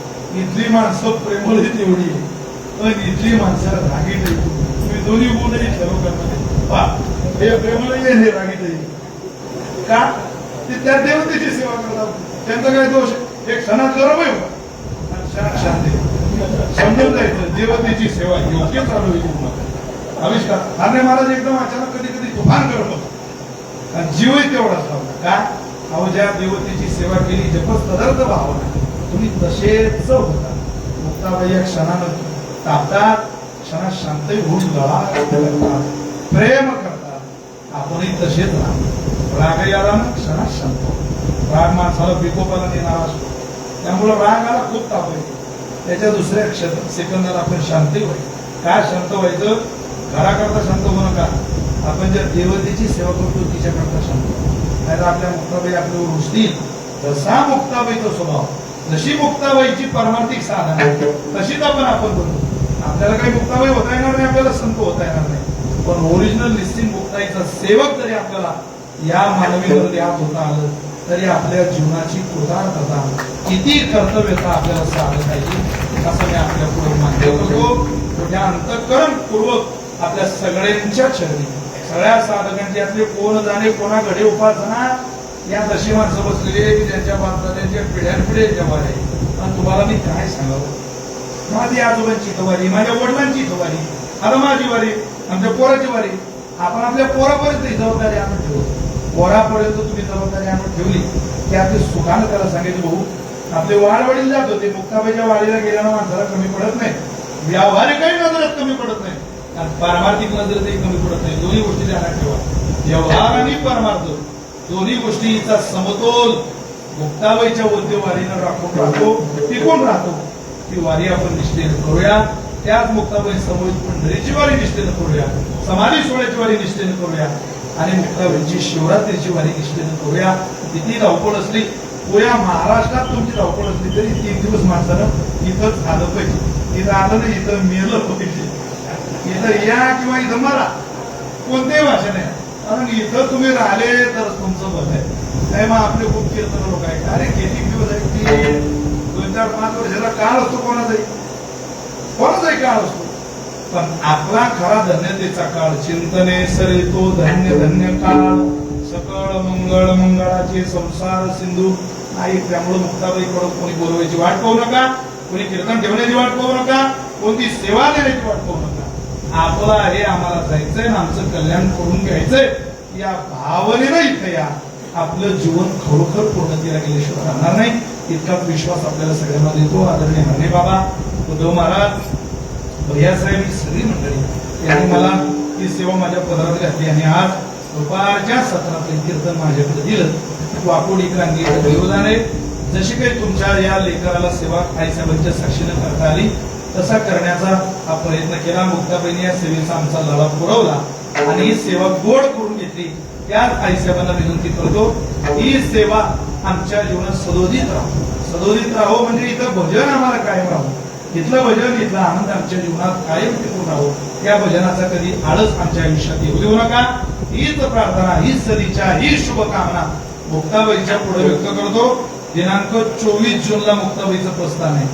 S1: इथली माणसं प्रेमळ तेवढी आहे पण इथली माणसं रागीट आहे. तुम्ही दोन्ही गुणही ठरवतात हे प्रेमळ हे रागीट का ते त्या देवतेची सेवा करतात. त्यांचा काय दोष एक क्षणात गरम आहे आणि क्षणात शांती समजून जायचं देवतेची सेवा योग्य चालू होईल. आविष्कार हारणे महाराज एकदम अचानक कधी कधी तुफान गरम होत आणि जीवही तेवढाच लावला का अहो ज्या देवतेची सेवा केली जपच तदर्थ भावना तुम्ही तसेच होता. मुक्ताबाई या क्षणानं तापतात क्षणात शांतही होऊन गळा प्रेम करतात. आपणही तसेच राहा. रागही आला ना क्षणात शांत. राग माणसाला विकोपाला देणारा असतो त्यामुळे रागाला खूप ताप येतो. त्याच्या दुसऱ्या सेकंदाला आपण शांतही व्हायचं. काय शांत व्हायचं घराकरता शांत होऊ नका. आपण ज्या देवतेची सेवा करतो तिच्याकरता शांत नाही तर आपल्या मुक्ताबाई आपल्यावर रुसतील. जसा मुक्ताबाईचा स्वभाव जशी मुक्ताबाईची परमार्थिक साधना तशीच आपण करतो. आपल्याला काही मुक्ताबाई होता येणार नाही आपल्याला संत होता येणार नाही पण ओरिजिनल निश्चित मुक्ताईचा सेवक जरी आपल्याला या मानवी यात होता आलं तरी आपल्या जीवनाची कृतार्थता किती कर्तव्यता आपल्याला साधत आहे असं मी आपल्या पुढे मान्य करतो. त्या अंतःकरणपूर्वक आपल्या सगळ्यांच्या चरणी सगळ्या साधकांची यातले कोण जाणे कोणा घडे उपासना या दशी माणसं बसलेली ज्यांच्या बांधताच्या पिढ्यानपिढ्या जवार आहे. आणि तुम्हाला मी काय सांगावं माझी आजोबांची वारी माझ्या वडिलांची वारी आता माझी वारी आमच्या पोराची वारी आपण आपल्या पोरापर्यंत ही जबाबदारी आपण ठेवतो. वरापर्यंत तुम्ही जबाबदारी आणून ठेवली की आपली सुखानं त्याला सांगायचं भाऊ आपले वाडवडील जात होते मुक्ताबाईच्या वाडीला गेल्यानं माणसाला कमी पडत नाही, व्यावहारिकही नजरेत कमी पडत नाही आणि पारमार्थिक नजरेतही कमी पडत नाही. दोन्ही गोष्टी ध्यानात ठेवा, व्यवहार आणि परमार्थ दोन्ही गोष्टीचा समतोल मुक्ताबाईच्या वारीनं राखतो, टिकून राहतो. ती वारी आपण निष्ठेने करूया. त्याच मुक्ताबाई समोर पंढरीची वारी निष्ठेने करूया, समाधी सोहळ्याची वारी निष्ठेने करूया आणि मुक्ताबाईची शिवरात्रीची वारी निष्ठेने करूया. किती धावपळ असली, पुऱ्या महाराष्ट्रात तुमची धावपळ असली तरी 3 दिवस माणसानं इथंच आलं पाहिजे. इथं आलं नाही इथं मेलं पाहिजे, इथं या किंवा इथं मरा, कोणतेही भाषा नाही. कारण इथं तुम्ही राहिले तर तुमचं बघ आहे. नाही मग आपले खूप कीर्तन लोक आहेत, अरे किती दिवस आहे की 2-4-5 वर्षाचा काळ असतो, कोणाचाही काळ असतो. पण आपला खरा धन्यतेचा काळ चिंतने सरे तो धन्य धन्य काळ सकळ मंगळ मंगळाचे संसार सिंधू नाही. त्यामुळे मुक्ताबाईकडून कोणी बोलवायची वाट पाहू नका, कोणी कीर्तन ठेवण्याची वाट पाहू नका, कोणती सेवा देण्याची वाट पाहू नका. आपला हे आम्हाला जायचंय ना आमचं कल्याण करून घ्यायचंय या भावनेनं इथं या. आपलं जीवन खरोखर पूर्णतेला गेल्याशिवाय राहणार नाही इतकाच विश्वास आपल्याला सगळ्यांना देतो. आदरणीय हरणे बाबा, उद्धव महाराज, भैयासाहेब, ही सगळी मंडळी यांनी मला ही सेवा माझ्या पदरात घातली आणि आज दुपारच्या सत्रातले कीर्तन माझ्याकडे दिलं. वाकोडी क्रांती दैवदाने जशी काही तुमच्या या लेकराला सेवा आईसाहेबांच्या साक्षीनं करता आली तसा करण्याचा हा प्रयत्न केला. मुक्ताबाईंनी या सेवेचा आमचा लढा पुरवला आणि ही सेवा गोड करून घेतली. त्याच आईसाहेबांना विनंती करतो, ही सेवा आमच्या जीवनात सदोदित राहो म्हणजे इथं भजन आम्हाला कायम राहो, इथलं भजन इथला आनंद आमच्या जीवनात कायम टिकून राहो. या भजनाचा कधी आळस आमच्या आयुष्यात येऊ देऊ नका. हीच प्रार्थना, हीच सदिच्छा, ही शुभकामना मुक्ताबाईच्या पुढे व्यक्त करतो. दिनांक 24 जूनला मुक्ताबाईचं प्रस्थान आहे.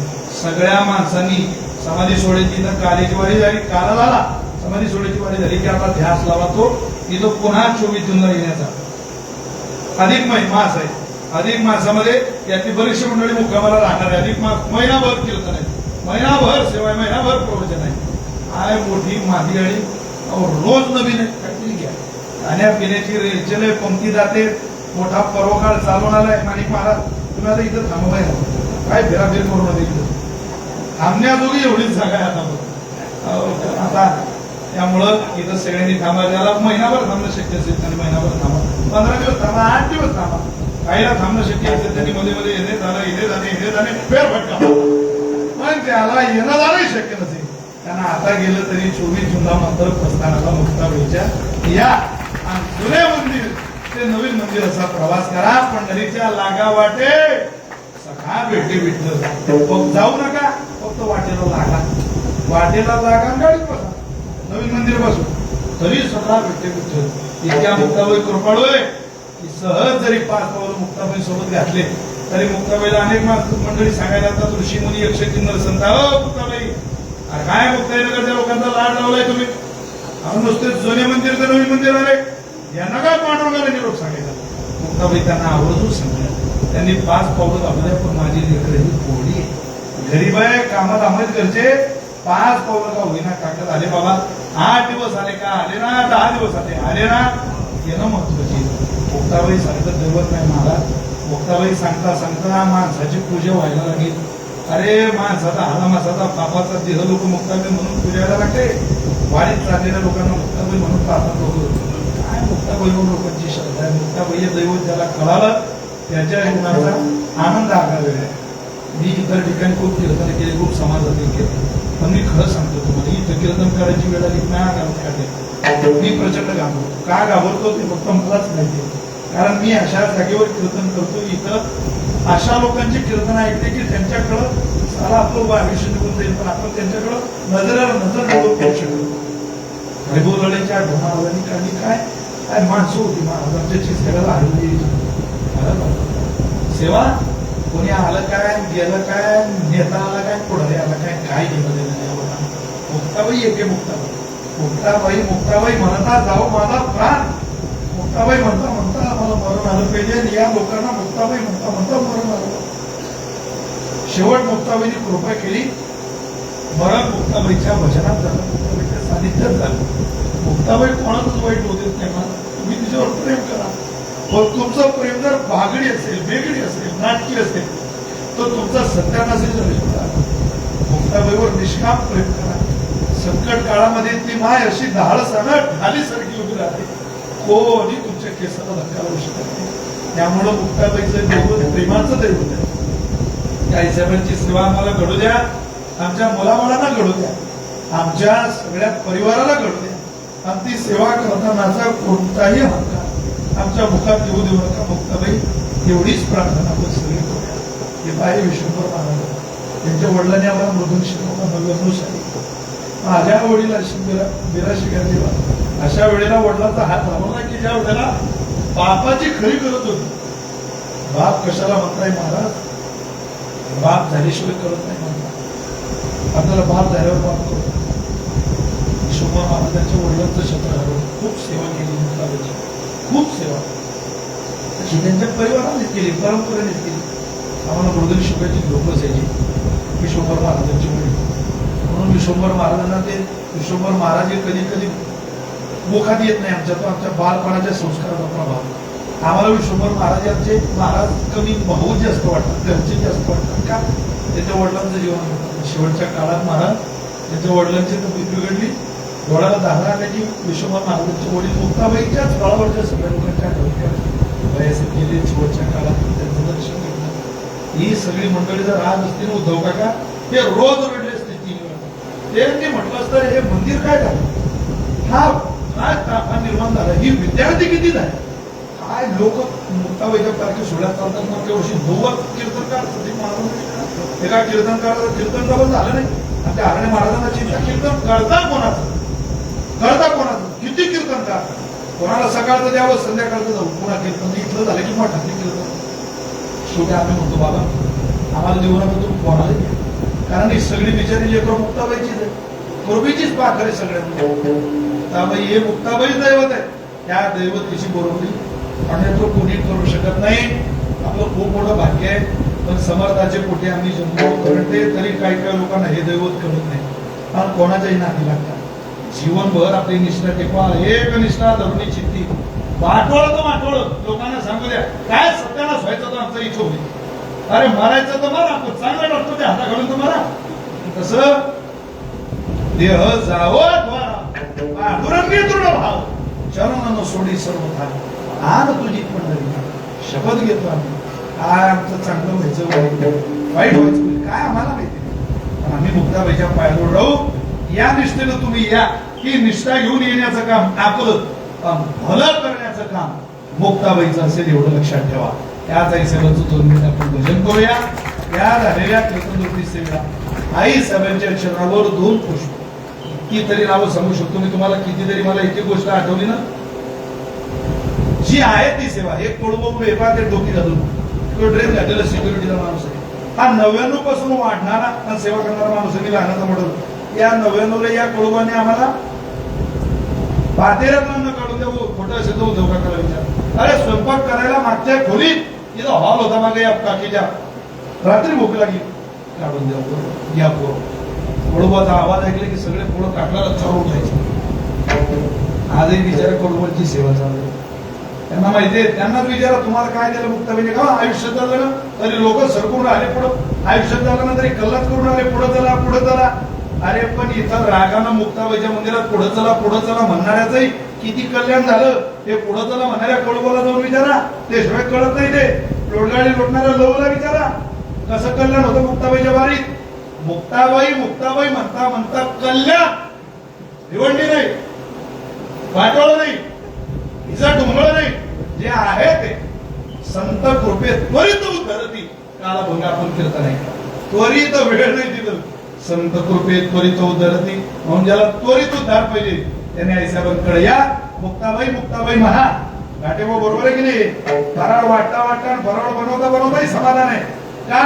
S1: सगळ्या माणसांनी समाधी सोहळ्याची इथं कालीची वारी झाली, काला झाला समाधी सोहळ्याची वारी झाली की आपला ध्यास लावा तो इथं पुन्हा 24 जूनला येण्याचा. अधिक मास आहे, अधिक मासामध्ये यातली बरीचशी मंडळी मुक्कामाला राहणार आहे. अधिक मास महिनाभर कीर्तन आहे, महिनाभर सेवा, महिनाभर प्रवचन आहे. आहे मोठी मादी आणि रोज नवीन काहीतरी घ्या. खाण्यापिण्याची रेलचेल आहे, पंक्ती जाते, मोठा पर्वकाळ चालून आलाय. माणिक महाराज तुम्ही आता इथं थांबवाय ना, काय फेराफेर करू नये, इथं थांबण्याजोगी एवढीच जागा आहे आता. त्यामुळं इथं सगळ्यांनी थांबा, ज्याला महिनाभर थांबणं शक्य असेल त्यांनी महिनाभर थांबा, 15 दिवस थांबा, 8 दिवस थांबा. काहीला थांबणं शक्य असेल त्यांनी मध्ये मध्ये येणे जाणे फेरफटका. पण त्याला येणं जाणंही शक्य नसेल त्यांना आता गेलं तरी 24 जूनला मात्र प्रस्थानाला मुक्ताबाईच्या या जुने मंदिर ते नवीन मंदिर असा प्रवास करा. पंढरीच्या लागा वाटे सखा भेटे विठ्ठल. जाऊ नका, फक्त वाटेला लागा, वाटेला लागा, गाडीत बसा, नवीन मंदिर बसू तरी सखा भेटे विठ्ठल. इतक्या मुक्ताबाई कृपाळू आहे की सहज जरी 5 पावलं मुक्ताबाई सोबत घातले तरी मुक्ताबाईला अनेक मंडळी सांगायला जातात, ऋषी मुनी यक्ष किन्नर संत, मुक्ताबाई अरे काय मुक्ताईनगरच्या लोकांचा लाड लावलाय तुम्ही, अजून नुसते जुने मंदिर तर नवीन मंदिर आले, यांना काय पांडुरंगाला निरोप सांगायचा. मुक्ताबाई त्यांना आवर्जून सांगितलं. त्यांनी 5 पावलं घालूया, पण माझी लेकरं ही पोळी आहे, गरीब आहे, कामात आमच घरचे, 5 पावलं का होईना काकत आले बाबा. 8 दिवस आले का आले ना, 10 दिवस आले ना, येणं महत्वाची. मुक्ताबाई सांगत दैवत नाही महाराज. मुक्ताबाई सांगता सांगता माणसाची पूजा व्हायला लागेल. अरे माणसाचा हाला माणसाचा पापाचा देह लोक मुक्ताबाई म्हणून पूजायला लागते. वारीत चाललेल्या लोकांना मुक्ताबाई म्हणून पाहतात लोक. काय मुक्ताबाईवर लोकांची श्रद्धा आहे. मुक्ताबाई दैवत ज्याला कळालं त्याच्या जीवनाचा आनंद आगावे आहे. मी इतर ठिकाणी खूप कीर्तन केले, खूप समाजातील केले, पण मी खरं सांगतो तुम्हाला इथं कीर्तन करायची वेळ आली नाही घालत. मी प्रचंड घाबरतो. का घाबरतो ते फक्त मलाच माहिती, कारण मी अशा जागेवर कीर्तन करतो, इथं अशा लोकांची कीर्तन ऐकते की त्यांच्याकडं साला आपलं आयुष्य निघून जाईल, पण आपण त्यांच्याकडं नजरेला नजर निघून करू शकतो. हरिभोलड्याच्या ढोणावळणी काही काय काय माणसं होती महाराजांच्या चिसकड्याला हरवली. सेवा कोणी आलं काय, गेलं काय, नेता आला काय, पुढारी आला काय, काय घेणं देणं नाही. मुक्ताबाई एके मुक्ताबाई म्हणता जाऊ माझा प्राण. मुक्ताबाई म्हणता म्हणता मला मरण आलं पाहिजे, या लोकांना मुक्ताबाई म्हणता म्हणता मरण आलं. शेवट मुक्ताबाईने कृपा केली, मरण मुक्ताबाईच्या भजनात झालं, मुक्ताबाईच्या सानिध्यात झालं. मुक्ताबाई कोणाचंच वाईट होत नाही. मला तुम्ही तिच्यावर प्रेम करा, पण तुमचं प्रेम जर भागडी असेल, वेगळी असेल, नाटकी असेल, तर तुमचा सत्यानाशच होईल. मुक्ताबाईवर निष्काम प्रेम करा. संकट काळामध्ये ती माय अशी धाडसानं ढालीसारखी उभी राहते, कोणी तुमच्या केसाला धक्का लावू शकत नाही. त्यामुळं मुक्ताबाईचं दैवत प्रेमाचं दैवत आहे. त्या आईसाहेबांची सेवा आम्हाला घडू द्या, आमच्या मुलाबाळांना घडू द्या, आमच्या सगळ्या परिवाराला घडू द्या. आणि ती सेवा करतानाचा कोणताही हक्क आमच्या मुखात येऊ देऊ नका. मुक्ताबाई एवढीच प्रार्थना आपण सगळी करूया. हे बाई विश्वंभर महाराज त्यांच्या वडिलांनी आम्हाला मृदून शिकवला, 99 साली. माझ्या वडील बिराशी देवा अशा वेळेला वडिलांचा हात लावला की ज्या वेळेला बापाची खरी करत होती. बाप कशाला म्हणताय महाराज? बाप झाल्याशिवाय करत नाही म्हणतात. आपल्याला बाप झाल्यावर बाप करतो. विश्वंभर महाराजांच्या वडिलांचं क्षेत्र हरवलं. खूप सेवा केली मुक्ताबाईची, खूप सेवा तशी त्यांच्या परिवारानेच केली, परंपरेनेच केली. आम्हाला मृदून शिकायची लोक असायची विश्वंभर महाराजांची वडील. म्हणून विश्वंभर महाराजांना ते विश्वंभर महाराज कधी कधी मुखात येत नाही आमच्या, तो आमच्या बालपणाच्या संस्काराचा प्रभाव. आम्हाला विश्वंभर महाराजांचे महाराज कमी भाऊ जास्त वाटतात, घरचे जास्त वाटतात. का? त्याच्या वडिलांचं जीवन होतं. शेवटच्या काळात महाराज त्यांच्या वडिलांची तब्येत बिघडली, डोळ्याला दाखला आल्या की विश्वंभर महाराजांचे वडील मुक्ताबाईच्याच फळावरच्या सगळ्या लोकांच्या वयाचे गेले. शेवटच्या काळात त्यांचं दर्शन घेतलं. ही सगळी मंडळी जर आज असतील उद्धव काका ते रोज रडले असते 3 वेळा. ते म्हटलं असतं हे मंदिर काय झालं, हा काय ताफा निर्माण झाला, ही विद्यार्थी किती झाले, काय लोक मुक्ताबाईच्या पारखी सोहळ्यात चालतात. मग त्या वर्षी 90 कीर्तनकार महाराज एका कीर्तनकाराचं कीर्तन जवळ झालं नाही. आणि त्या हरणे महाराजांना चिंता, कीर्तन करता कोणाचं, करता कोणाचं, किती कीर्तनकार, कोणाला सकाळचं द्यावं संध्याकाळचं जाऊ, पुन्हा कीर्तन इथलं झालं की मोठा कीर्तन. शेवटी आम्ही म्हणतो बाबा आम्हाला जीवनामधून कोणाला घ्या, कारण ही सगळी बिचारी लेकरं मुक्ताबाईचीच आहे, पूर्वीचीच पाखरे सगळ्यांना. मुक्ताबाई हे मुक्ताबाई दैवत आहे. त्या दैवतेची बरोबरी आणि तो कोणी करू शकत नाही. आपलं खूप मोठं भाग्य आहे. पण समर्थाचे पोटी आम्ही जन्म करते तरी काही काही लोकांना हे दैवत कळत नाही आणि कोणाच्याही नाती लागतात. जीवनभर आपली निष्ठा टेकवा, एक निष्ठा धरुणी चित्ती. वाटोळ तो वाटोळ लोकांना सांगू द्या, काय सत्यानाश व्हायचं तर आमचा इच्छा होईल. अरे मारायचं तर मारा, आपण चांगला डॉक्टर त्या हाता घालून तर मारा. तसं देह जावं पांडुरंगी दृढ भाव चरण सोडी सर्व थांब आन तुझी पंढरी. शपथ घेतो आम्ही, काय आमचं चांगलं व्हायचं वाईट व्हायचं काय आम्हाला माहिती. पण आम्ही मुक्ताबाईच्या पायाजवळ राहू. या निष्ठेनं तुम्ही या, ही निष्ठा घेऊन येण्याचं काम आपलं भलं करण्याचं काम मुक्ताबाईचं असेल एवढं लक्षात ठेवा. त्याच आई साहेबांचं 2 मिनिट आपण भजन करूया. या झालेल्या कीर्तनरूपी सेवेला आई साहेबांच्या चरणावर 2 पुष्प. किती तरी नावं सांगू शकतो मी तुम्हाला, कितीतरी मला एक गोष्ट आठवली ना जी आहे ती सेवा. एक कोळबो एका ते डोकी घालून तो ड्रेस घातलेला सिक्युरिटीचा माणूस आहे. हा 99 पासून वाढणारा आणि सेवा करणारा माणूस आहे. मी लहानाचा मॉडेल. या 99 या कोळबाने आम्हाला पातेऱ्यातून काढून द्या. खोटं असेल तो उद्धव काकाला विचार. अरे स्वयंपाक करायला मागच्या खोलीत तिथं हॉल होता मागे या काकीच्या, रात्री भूक लागली, काढून द्या या पोर. कोळबाचा आवाज ऐकले की सगळे पोळं काकडाला चढवून जायचे. आजही बिचारा कोळबाची सेवा चालू आहे. त्यांना माहितीये, त्यांनाच विचारा तुम्हाला काय दिलं मुक्ताबाईने. का आयुष्यात झालं ना तरी लोक सरकून राहिले पुढं, आयुष्यात झालं ना तरी कल्लाच करून राहिले पुढं चला पुढं चला. अरे पण इथं रागानं मुक्ताबाईच्या मंदिरात पुढं चला म्हणणाऱ्याचंही किती कल्याण झालं. ते पुढं चला म्हणणाऱ्या कोळबाला जाऊन विचारा, ते शिवाय कळत नाही. ते लोटगाडी लोटणाऱ्या लवला विचारा कसं कल्याण होतं मुक्ताबाईच्या बारीत. मुक्ताबाई मुक्ताबाई म्हणता म्हणता कल्याण भिवंडी नाही, वाटोळ नाही, हिचा डोंगळ नाही, जे आहे ते संत कृपे त्वरित उद्धरती. काला भंग आपण कीर्तन आहे, त्वरित वेळ नाही दिलं. संत कृपे त्वरित उद्धरती, म्हणून ज्याला त्वरित उद्धार पाहिजे त्याने आईसाहेबांकडे या. मुक्ताबाई मुक्ताबाई म्हणा. घाटेबा बरोबर आहे की नाही. फराळ वाटता वाटता फराळ बनवता समाधान आहे का.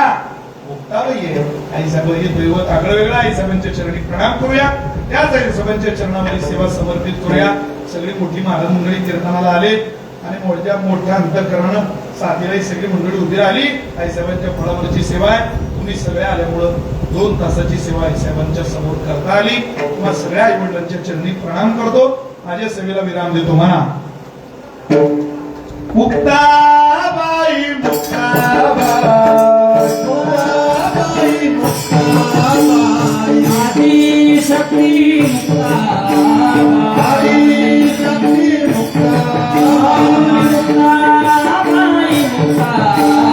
S1: मुक्ताबाई आहे आईसाहेब हे दैवत आगळं वेगळं. आईसाहेबांच्या चरणी प्रणाम करूया. त्याच आईसाहेबांच्या चरणामध्ये सेवा समर्पित करूया. सगळी मोठी महाराज मंडळी कीर्तनाला आले आणि मोठ्या अंतःकरणानं साथीलाही सगळी मंडळी उभी राहिली. आईसाहेबांच्या फळावरची सेवा आहे. तुम्ही सगळे आल्यामुळं 2 तासाची सेवा आईसाहेबांच्या समोर करता आली. तुम्हा सगळ्या आई वडिलांच्या चरणी प्रणाम करतो. माझ्या सेवेला विराम देतो म्हणा. मुक्ताबाई मुक्ताबाई मुक्ताबाई
S2: आदिशक्ती मुक्ताबाई
S1: शक्ती मुक्ताबाई
S2: मुक्ताबाई मुक्ताबाई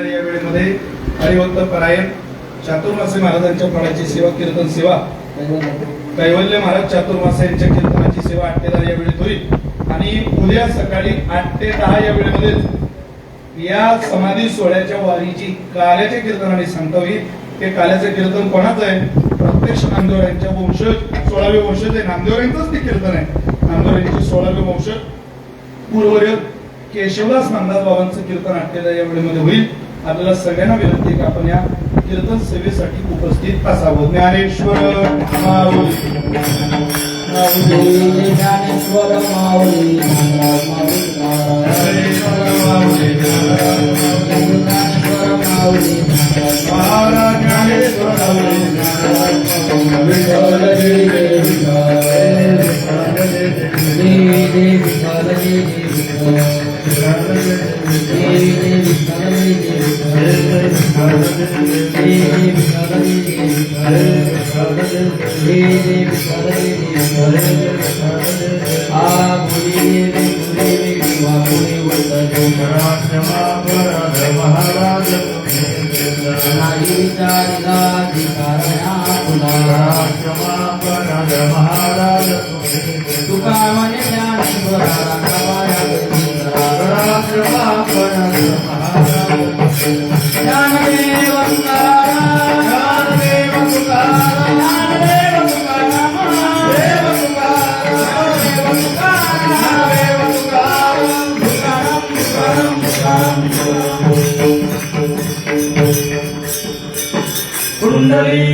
S1: या वेळेमध्ये हरिभक्त परायण चातुर्मासे महाराजांच्या फळाची सेवा कीर्तन सेवा कैवल्य महाराज चातुर्मासे यांच्या कीर्तनाची सेवा 8 ते 10 या वेळेत होईल आणि उद्या सकाळी 8 ते 10 या वेळेमध्ये या समाधी सोहळ्याच्या वारीची काल्याच्या कीर्तनाने सांगता होईल. ते काल्याचं कीर्तन कोणाचं आहे? प्रत्यक्ष नामदेव यांच्या वंशज 16वे वंशज आहे. नामदेव यांचंच ते कीर्तन आहे. नामदेव यांचे 16वे वंशज पूर्ववर्य केशवदास नामदास बाबांचं कीर्तन 8 ते 10 या वेळेमध्ये होईल. आपल्याला सगळ्यांना विनंती आहे की आपण या कीर्तन सेवेसाठी उपस्थित असावं. ज्ञानेश्वर माऊली
S2: ज्ञानेश्वर माऊली
S1: महाराज ज्ञानेश्वर
S2: कुंडली